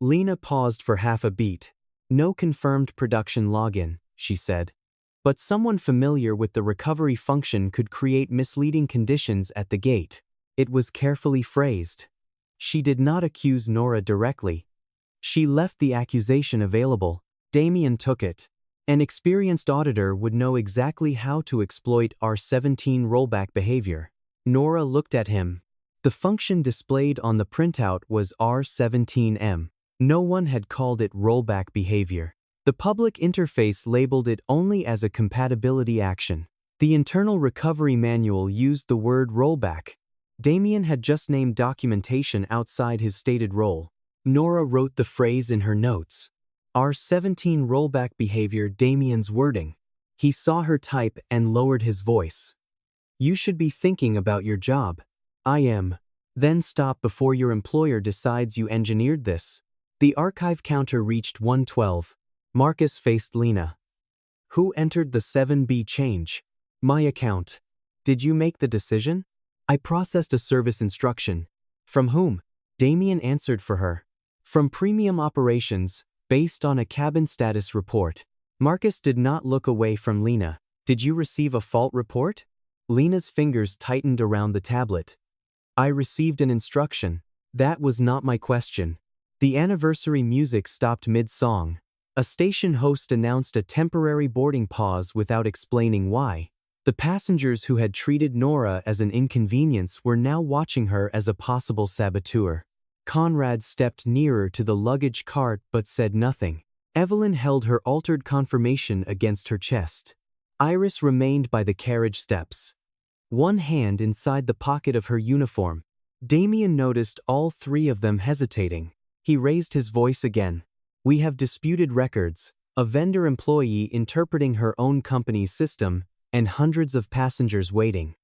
Lena paused for half a beat. No confirmed production login, she said. But someone familiar with the recovery function could create misleading conditions at the gate. It was carefully phrased. She did not accuse Nora directly. She left the accusation available. Damien took it. An experienced auditor would know exactly how to exploit R17 rollback behavior. Nora looked at him. The function displayed on the printout was R17M. No one had called it rollback behavior. The public interface labeled it only as a compatibility action. The internal recovery manual used the word rollback. Damien had just named documentation outside his stated role. Nora wrote the phrase in her notes. R17 rollback behavior, Damien's wording. He saw her type and lowered his voice. You should be thinking about your job. I am. Then stop before your employer decides you engineered this. The archive counter reached 112. Marcus faced Lena. Who entered the 7B change? My account. Did you make the decision? I processed a service instruction. From whom? Damien answered for her. From Premium Operations, based on a cabin status report. Marcus did not look away from Lena. Did you receive a fault report? Lena's fingers tightened around the tablet. I received an instruction. That was not my question. The anniversary music stopped mid-song. A station host announced a temporary boarding pause without explaining why. The passengers who had treated Nora as an inconvenience were now watching her as a possible saboteur. Conrad stepped nearer to the luggage cart but said nothing. Evelyn held her altered confirmation against her chest. Iris remained by the carriage steps, one hand inside the pocket of her uniform. Damien noticed all three of them hesitating. He raised his voice again. "We have disputed records, a vendor employee interpreting her own company's system, and hundreds of passengers waiting.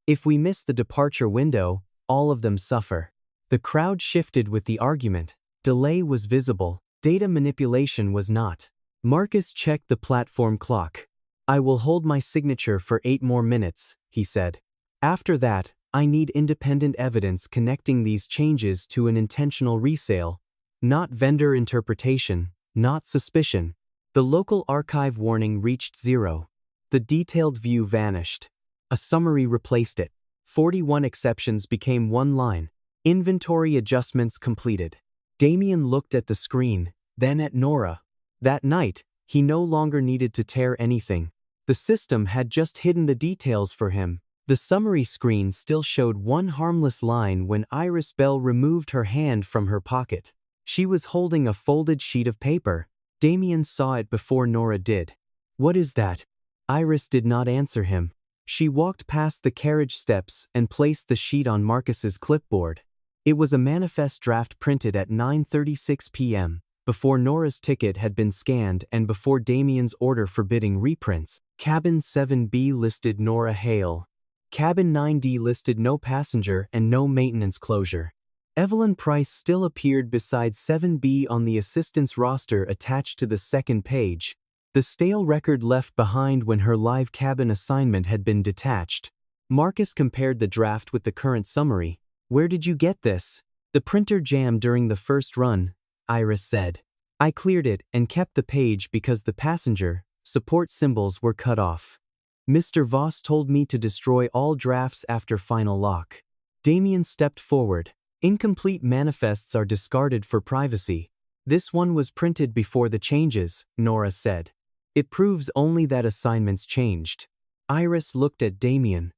If we miss the departure window, all of them suffer." The crowd shifted with the argument. Delay was visible. Data manipulation was not. Marcus checked the platform clock. "I will hold my signature for 8 more minutes," he said. "After that, I need independent evidence connecting these changes to an intentional resale. Not vendor interpretation, not suspicion." The local archive warning reached 0. The detailed view vanished. A summary replaced it. 41 exceptions became one line. Inventory adjustments completed. Damien looked at the screen, then at Nora. That night, he no longer needed to tear anything. The system had just hidden the details for him. The summary screen still showed one harmless line when Iris Bell removed her hand from her pocket. She was holding a folded sheet of paper. Damien saw it before Nora did. "What is that?" Iris did not answer him. She walked past the carriage steps and placed the sheet on Marcus's clipboard. It was a manifest draft printed at 9:36 p.m., before Nora's ticket had been scanned and before Damien's order forbidding reprints. Cabin 7B listed Nora Hale. Cabin 9D listed no passenger and no maintenance closure. Evelyn Price still appeared beside 7B on the assistant's roster attached to the second page. The stale record left behind when her live cabin assignment had been detached. Marcus compared the draft with the current summary. "Where did you get this?" "The printer jammed during the first run," Iris said. "I cleared it and kept the page because the passenger support symbols were cut off. Mr. Voss told me to destroy all drafts after final lock." Damien stepped forward. "Incomplete manifests are discarded for privacy. This one was printed before the changes," Nora said. "It proves only that assignments changed." Iris looked at Damien.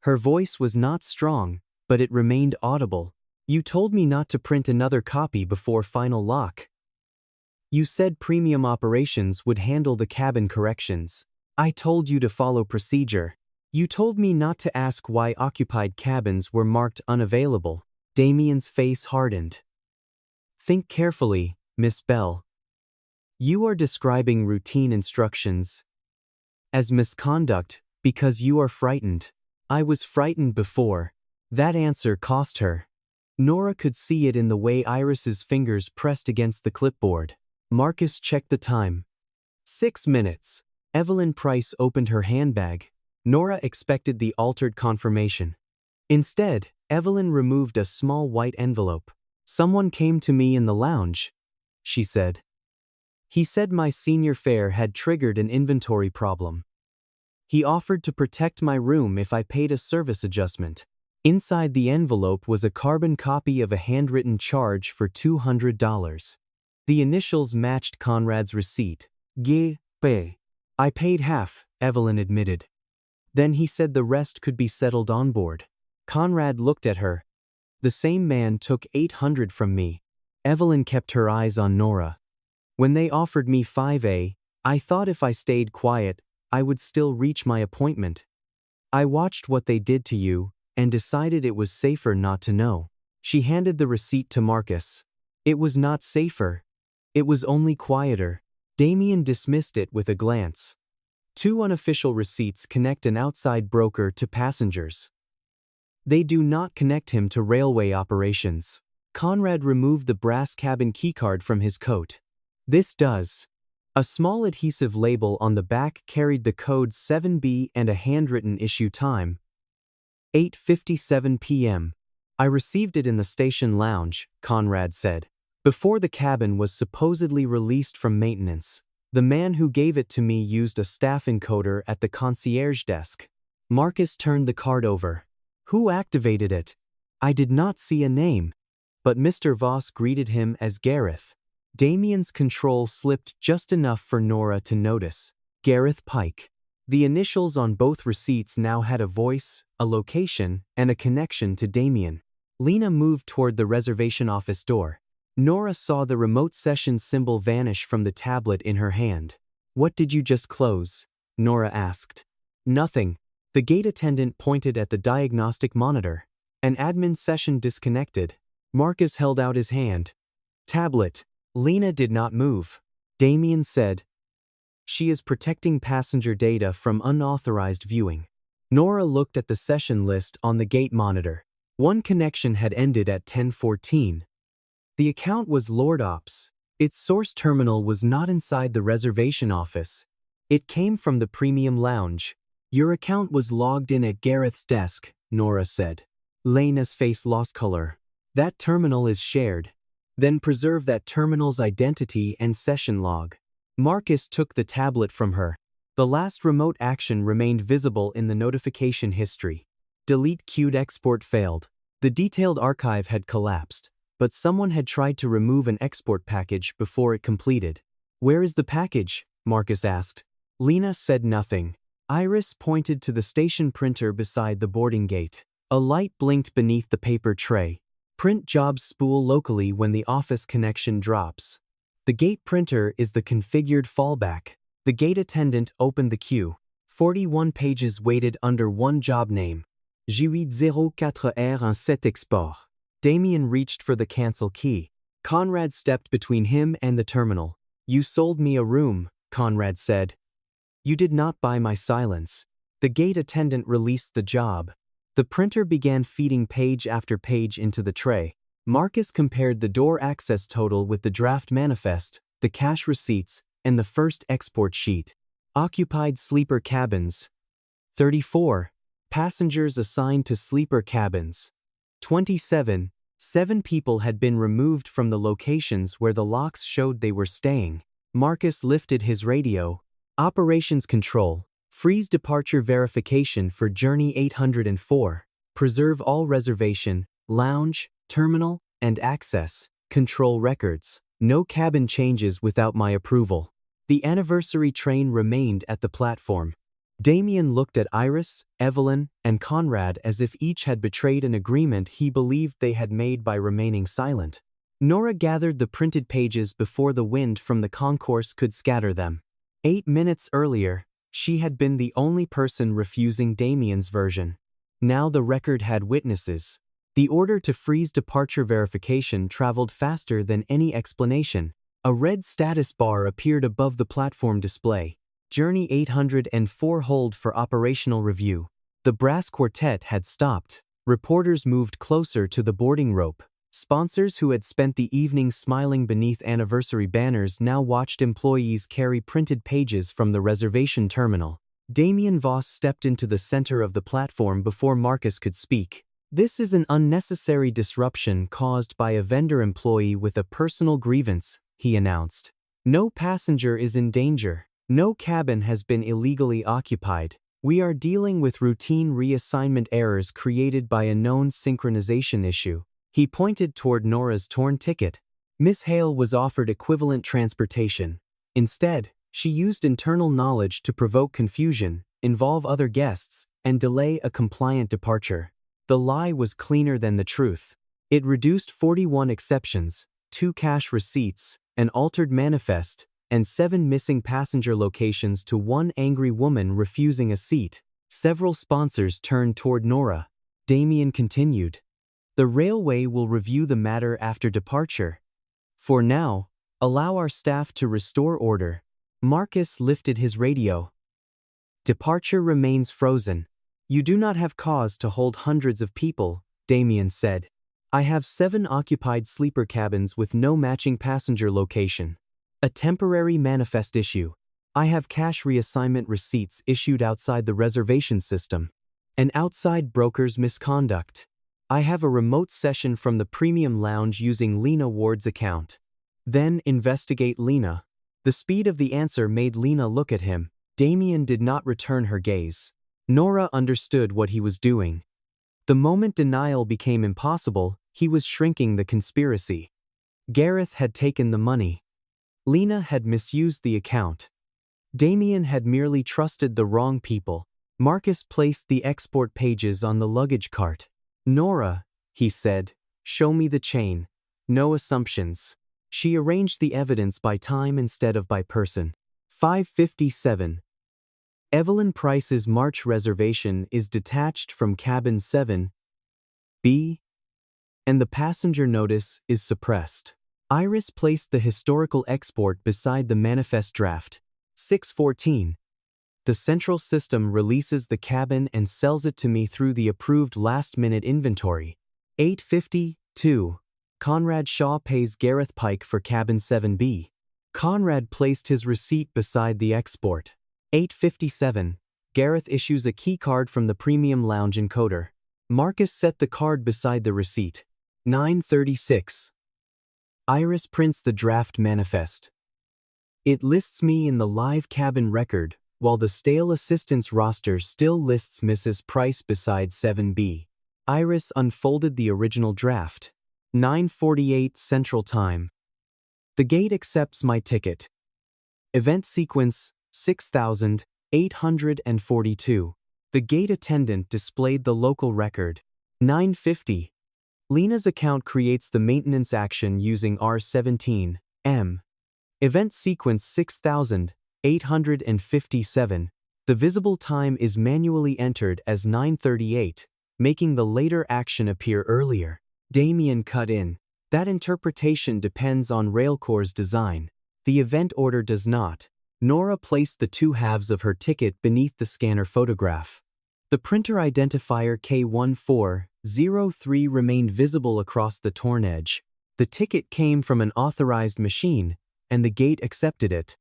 Her voice was not strong, but it remained audible. "You told me not to print another copy before final lock. You said premium operations would handle the cabin corrections. I told you to follow procedure. You told me not to ask why occupied cabins were marked unavailable." Damien's face hardened. "Think carefully, Miss Bell. You are describing routine instructions as misconduct because you are frightened. I was frightened before." That answer cost her. Nora could see it in the way Iris's fingers pressed against the clipboard. Marcus checked the time. 6 minutes. Evelyn Price opened her handbag. Nora expected the altered confirmation. Instead, Evelyn removed a small white envelope. "Someone came to me in the lounge," she said. "He said my senior fare had triggered an inventory problem. He offered to protect my room if I paid a service adjustment." Inside the envelope was a carbon copy of a handwritten charge for $200. The initials matched Conrad's receipt. "G.P. I paid half," Evelyn admitted. "Then he said the rest could be settled on board." Conrad looked at her. "The same man took $800 from me." Evelyn kept her eyes on Nora. "When they offered me 5A, I thought if I stayed quiet, I would still reach my appointment. I watched what they did to you and decided it was safer not to know." She handed the receipt to Marcus. "It was not safer. It was only quieter." Damien dismissed it with a glance. 2 unofficial receipts connect an outside broker to passengers. They do not connect him to railway operations. Conrad removed the brass cabin keycard from his coat. "This does." A small adhesive label on the back carried the code 7B and a handwritten issue time. 8:57 p.m. "I received it in the station lounge," Conrad said, "before the cabin was supposedly released from maintenance. The man who gave it to me used a staff encoder at the concierge desk." Marcus turned the card over. "Who activated it?" "I did not see a name." but Mr. Voss greeted him as Gareth. Damien's control slipped just enough for Nora to notice. Gareth Pike. The initials on both receipts now had a voice, a location, and a connection to Damien. Lena moved toward the reservation office door. Nora saw the remote session symbol vanish from the tablet in her hand. "What did you just close?" Nora asked. "Nothing." The gate attendant pointed at the diagnostic monitor. "An admin session disconnected." Marcus held out his hand. "Tablet." Lena did not move. Damien said, "She is protecting passenger data from unauthorized viewing." Nora looked at the session list on the gate monitor. One connection had ended at 10:14. The account was Lord Ops. Its source terminal was not inside the reservation office. It came from the premium lounge. "Your account was logged in at Gareth's desk," Nora said. Lena's face lost color. "That terminal is shared. Then preserve that terminal's identity and session log." Marcus took the tablet from her. The last remote action remained visible in the notification history. Delete queued export failed. The detailed archive had collapsed, but someone had tried to remove an export package before it completed. "Where is the package?" Marcus asked. Lena said nothing. Iris pointed to the station printer beside the boarding gate. A light blinked beneath the paper tray. "Print jobs spool locally when the office connection drops. The gate printer is the configured fallback." The gate attendant opened the queue. 41 pages waited under one job name. J804R17 export. Damien reached for the cancel key. Conrad stepped between him and the terminal. "You sold me a room," Conrad said. "You did not buy my silence." The gate attendant released the job. The printer began feeding page after page into the tray. Marcus compared the door access total with the draft manifest, the cash receipts, and the first export sheet. Occupied sleeper cabins. 34. Passengers assigned to sleeper cabins. 27. 7 people had been removed from the locations where the locks showed they were staying. Marcus lifted his radio. "Operations Control. Freeze departure verification for Journey 804. Preserve all reservation, lounge, terminal, and access control records. No cabin changes without my approval." The anniversary train remained at the platform. Damien looked at Iris, Evelyn, and Conrad as if each had betrayed an agreement he believed they had made by remaining silent. Nora gathered the printed pages before the wind from the concourse could scatter them. 8 minutes earlier, she had been the only person refusing Damien's version. Now the record had witnesses. The order to freeze departure verification traveled faster than any explanation. A red status bar appeared above the platform display. Journey 804 hold for operational review. The brass quartet had stopped. Reporters moved closer to the boarding rope. Sponsors who had spent the evening smiling beneath anniversary banners now watched employees carry printed pages from the reservation terminal. Damien Voss stepped into the center of the platform before Marcus could speak. "This is an unnecessary disruption caused by a vendor employee with a personal grievance," he announced. "No passenger is in danger. No cabin has been illegally occupied. We are dealing with routine reassignment errors created by a known synchronization issue." He pointed toward Nora's torn ticket. Miss Hale was offered equivalent transportation. Instead, she used internal knowledge to provoke confusion, involve other guests, and delay a compliant departure. The lie was cleaner than the truth. It reduced 41 exceptions, 2 cash receipts, an altered manifest, and 7 missing passenger locations to 1 angry woman refusing a seat. Several sponsors turned toward Nora. Damien continued. "The railway will review the matter after departure. For now, allow our staff to restore order." Marcus lifted his radio. "Departure remains frozen. You do not have cause to hold hundreds of people," Damien said. "I have 7 occupied sleeper cabins with no matching passenger location. A temporary manifest issue. I have cash reassignment receipts issued outside the reservation system. An outside broker's misconduct. I have a remote session from the premium lounge using Lena Ward's account." "Then investigate Lena." The speed of the answer made Lena look at him. Damien did not return her gaze. Nora understood what he was doing. The moment denial became impossible, He was shrinking the conspiracy. Gareth had taken the money. Lena had misused the account. Damien had merely trusted the wrong people. Marcus placed the export pages on the luggage cart. "Nora," he said, "show me the chain. No assumptions." She arranged the evidence by time instead of by person. 5:57. Evelyn Price's March reservation is detached from cabin 7B, and the passenger notice is suppressed. Iris placed the historical export beside the manifest draft. 6:14. The central system releases the cabin and sells it to me through the approved last-minute inventory. 8:52. Conrad Shaw pays Gareth Pike for cabin 7B. Conrad placed his receipt beside the export. 8:57. Gareth issues a keycard from the premium lounge encoder. Marcus set the card beside the receipt. 9:36. Iris prints the draft manifest. It lists me in the live cabin record, while the stale assistance roster still lists Mrs. Price beside 7B. Iris unfolded the original draft. 9:48 Central Time. The gate accepts my ticket. Event sequence 6,842. The gate attendant displayed the local record. 9:50. Lena's account creates the maintenance action using R17M. Event sequence 6,857. The visible time is manually entered as 9:38, making the later action appear earlier. Damien cut in. That interpretation depends on Railcorps' design. The event order does not. Nora placed the two halves of her ticket beneath the scanner photograph. The printer identifier K1403 remained visible across the torn edge. The ticket came from an authorized machine, and the gate accepted it.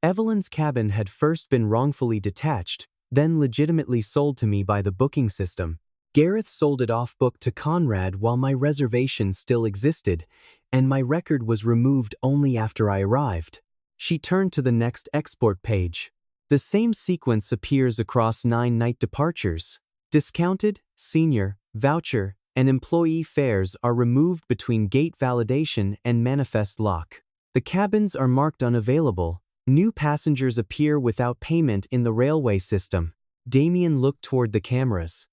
Evelyn's cabin had first been wrongfully detached, then legitimately sold to me by the booking system. Gareth sold it off-book to Conrad while my reservation still existed, and my record was removed only after I arrived. She turned to the next export page. The same sequence appears across 9 night departures. Discounted, senior, voucher, and employee fares are removed between gate validation and manifest lock. The cabins are marked unavailable. New passengers appear without payment in the railway system. Damien looked toward the cameras.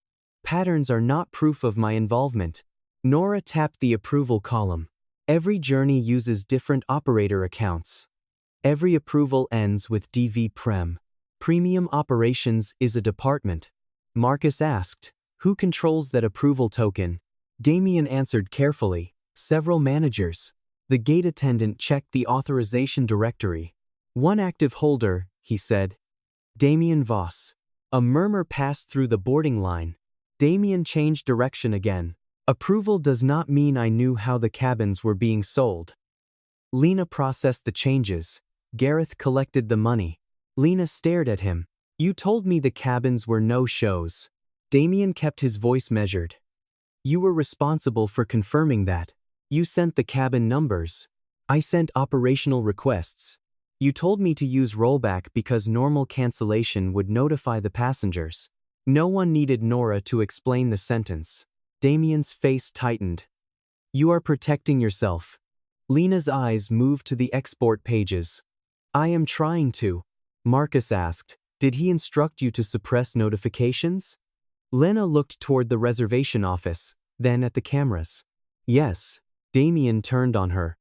Patterns are not proof of my involvement. Nora tapped the approval column. Every journey uses different operator accounts. Every approval ends with DV Prem. Premium Operations is a department. Marcus asked, "Who controls that approval token?" Damien answered carefully, "Several managers." The gate attendant checked the authorization directory. "One active holder," he said. Damien Voss. A murmur passed through the boarding line. Damien changed direction again. "Approval does not mean I knew how the cabins were being sold." Lena processed the changes. Gareth collected the money. Lena stared at him. "You told me the cabins were no-shows." Damien kept his voice measured. "You were responsible for confirming that. You sent the cabin numbers. I sent operational requests. You told me to use rollback because normal cancellation would notify the passengers." No one needed Nora to explain the sentence. Damien's face tightened. "You are protecting yourself." Lena's eyes moved to the export pages. "I am trying to." Marcus asked, "Did he instruct you to suppress notifications?" Lena looked toward the reservation office, then at the cameras. "Yes." Damien turned on her.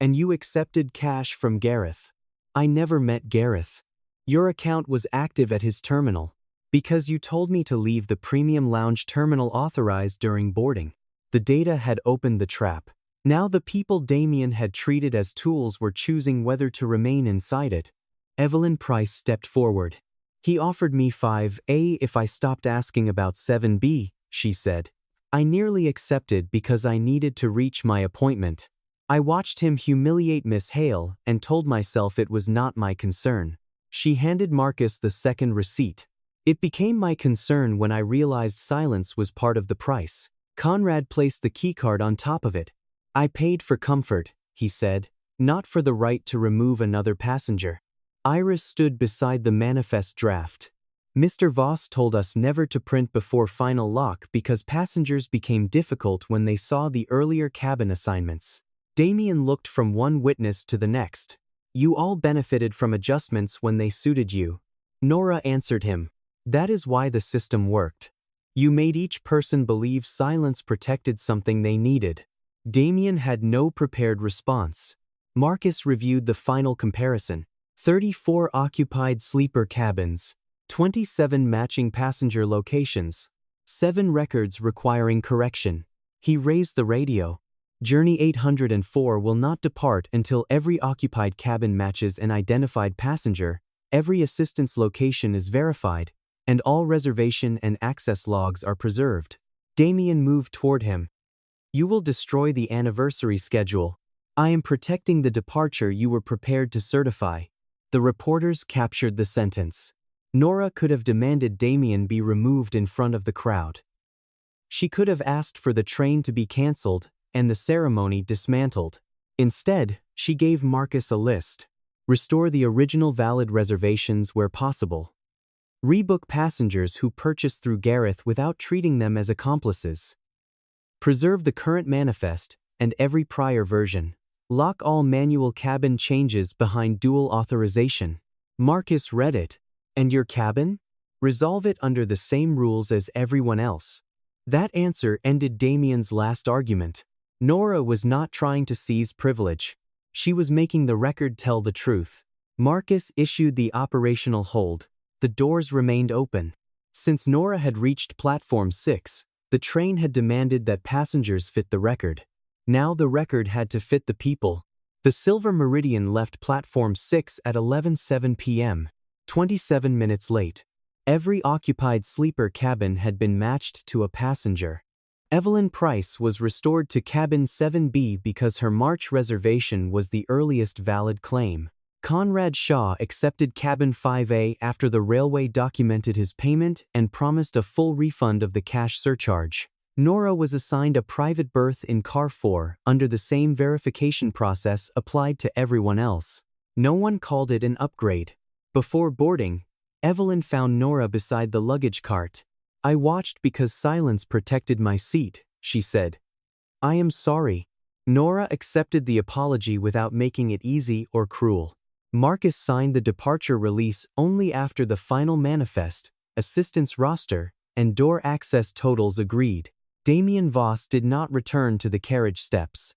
"And you accepted cash from Gareth." "I never met Gareth." "Your account was active at his terminal. Because you told me to leave the premium lounge terminal authorized during boarding." The data had opened the trap. Now the people Damien had treated as tools were choosing whether to remain inside it. Evelyn Price stepped forward. "He offered me 5A if I stopped asking about 7B, she said. "I nearly accepted because I needed to reach my appointment. I watched him humiliate Miss Hale and told myself it was not my concern." She handed Marcus the second receipt. "It became my concern when I realized silence was part of the price." Conrad placed the keycard on top of it. "I paid for comfort," he said, "not for the right to remove another passenger." Iris stood beside the manifest draft. Mr. Voss told us never to print before final lock because passengers became difficult when they saw the earlier cabin assignments. Damien looked from one witness to the next. You all benefited from adjustments when they suited you. Nora answered him. That is why the system worked. You made each person believe silence protected something they needed. Damien had no prepared response. Marcus reviewed the final comparison. 34 occupied sleeper cabins. 27 matching passenger locations. 7 records requiring correction. He raised the radio. Journey 804 will not depart until every occupied cabin matches an identified passenger, every assistance location is verified, and all reservation and access logs are preserved. Damien moved toward him. You will destroy the anniversary schedule. I am protecting the departure you were prepared to certify. The reporters captured the sentence. Nora could have demanded Damien be removed in front of the crowd. She could have asked for the train to be cancelled and the ceremony dismantled. Instead, she gave Marcus a list. Restore the original valid reservations where possible. Rebook passengers who purchased through Gareth without treating them as accomplices. Preserve the current manifest and every prior version. Lock all manual cabin changes behind dual authorization. Marcus read it. And your cabin? Resolve it under the same rules as everyone else. That answer ended Damien's last argument. Nora was not trying to seize privilege. She was making the record tell the truth. Marcus issued the operational hold. The doors remained open. Since Nora had reached platform 6, the train had demanded that passengers fit the record. Now the record had to fit the people. The Silver Meridian left platform 6 at 11:07 p.m. 27 minutes late. Every occupied sleeper cabin had been matched to a passenger. Evelyn Price was restored to cabin 7B because her March reservation was the earliest valid claim. Conrad Shaw accepted cabin 5A after the railway documented his payment and promised a full refund of the cash surcharge. Nora was assigned a private berth in car 4 under the same verification process applied to everyone else. No one called it an upgrade. Before boarding, Evelyn found Nora beside the luggage cart. I watched because silence protected my seat, she said. I am sorry. Nora accepted the apology without making it easy or cruel. Marcus signed the departure release only after the final manifest, assistance roster, and door access totals agreed. Damien Voss did not return to the carriage steps.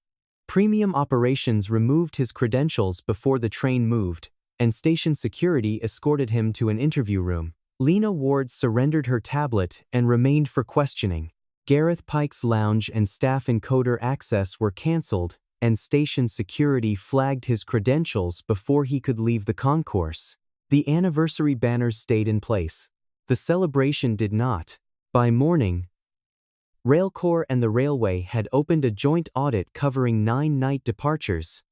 Premium Operations removed his credentials before the train moved, and station security escorted him to an interview room. Lena Ward surrendered her tablet and remained for questioning. Gareth Pike's lounge and staff encoder access were cancelled, and station security flagged his credentials before he could leave the concourse. The anniversary banners stayed in place. The celebration did not. By morning, Railcorp and the railway had opened a joint audit covering 9 night departures.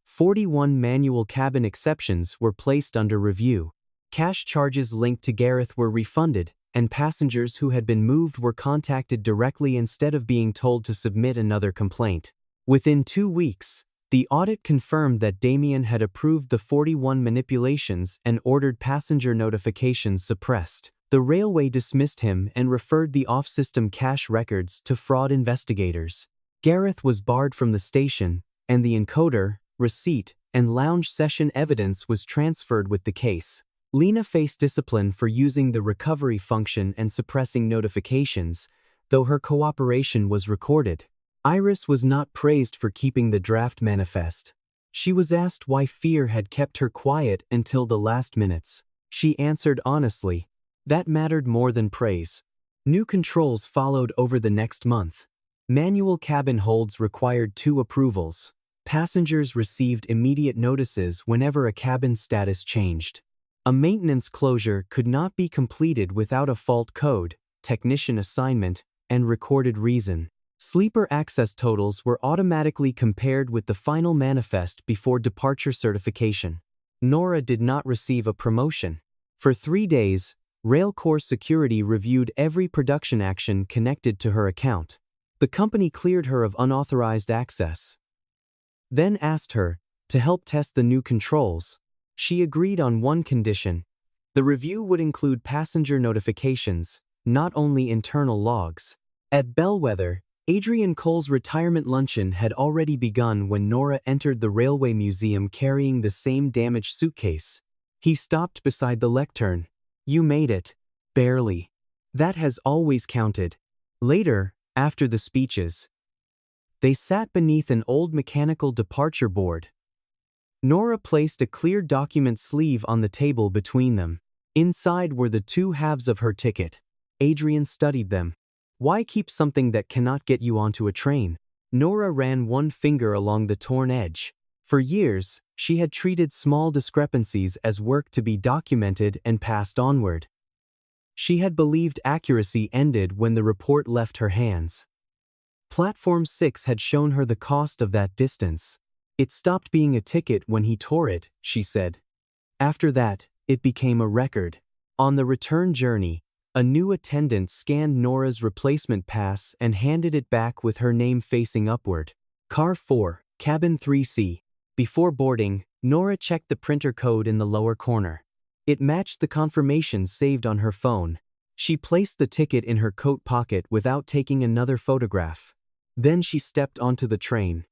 41 manual cabin exceptions were placed under review. Cash charges linked to Gareth were refunded, and passengers who had been moved were contacted directly instead of being told to submit another complaint. Within 2 weeks, the audit confirmed that Damien had approved the 41 manipulations and ordered passenger notifications suppressed. The railway dismissed him and referred the off-system cash records to fraud investigators. Gareth was barred from the station, and the encoder, receipt, and lounge session evidence was transferred with the case. Lena faced discipline for using the recovery function and suppressing notifications, though her cooperation was recorded. Iris was not praised for keeping the draft manifest. She was asked why fear had kept her quiet until the last minutes. She answered honestly, that mattered more than praise. New controls followed over the next month. Manual cabin holds required 2 approvals. Passengers received immediate notices whenever a cabin status changed. A maintenance closure could not be completed without a fault code, technician assignment, and recorded reason. Sleeper access totals were automatically compared with the final manifest before departure certification. Nora did not receive a promotion. For 3 days, Railcorp security reviewed every production action connected to her account. The company cleared her of unauthorized access, then asked her to help test the new controls. She agreed on one condition: The review would include passenger notifications, not only internal logs. At Bellwether, Adrian Cole's retirement luncheon had already begun when Nora entered the railway museum carrying the same damaged suitcase. He stopped beside the lectern. "You made it." "Barely. That has always counted." Later, after the speeches, they sat beneath an old mechanical departure board. Nora placed a clear document sleeve on the table between them. Inside were the two halves of her ticket. Adrian studied them. Why keep something that cannot get you onto a train? Nora ran one finger along the torn edge. For years, she had treated small discrepancies as work to be documented and passed onward. She had believed accuracy ended when the report left her hands. Platform 6 had shown her the cost of that distance. "It stopped being a ticket when he tore it," she said. After that, it became a record. On the return journey, a new attendant scanned Nora's replacement pass and handed it back with her name facing upward. Car 4, Cabin 3C. Before boarding, Nora checked the printer code in the lower corner. It matched the confirmation saved on her phone. She placed the ticket in her coat pocket without taking another photograph. Then she stepped onto the train.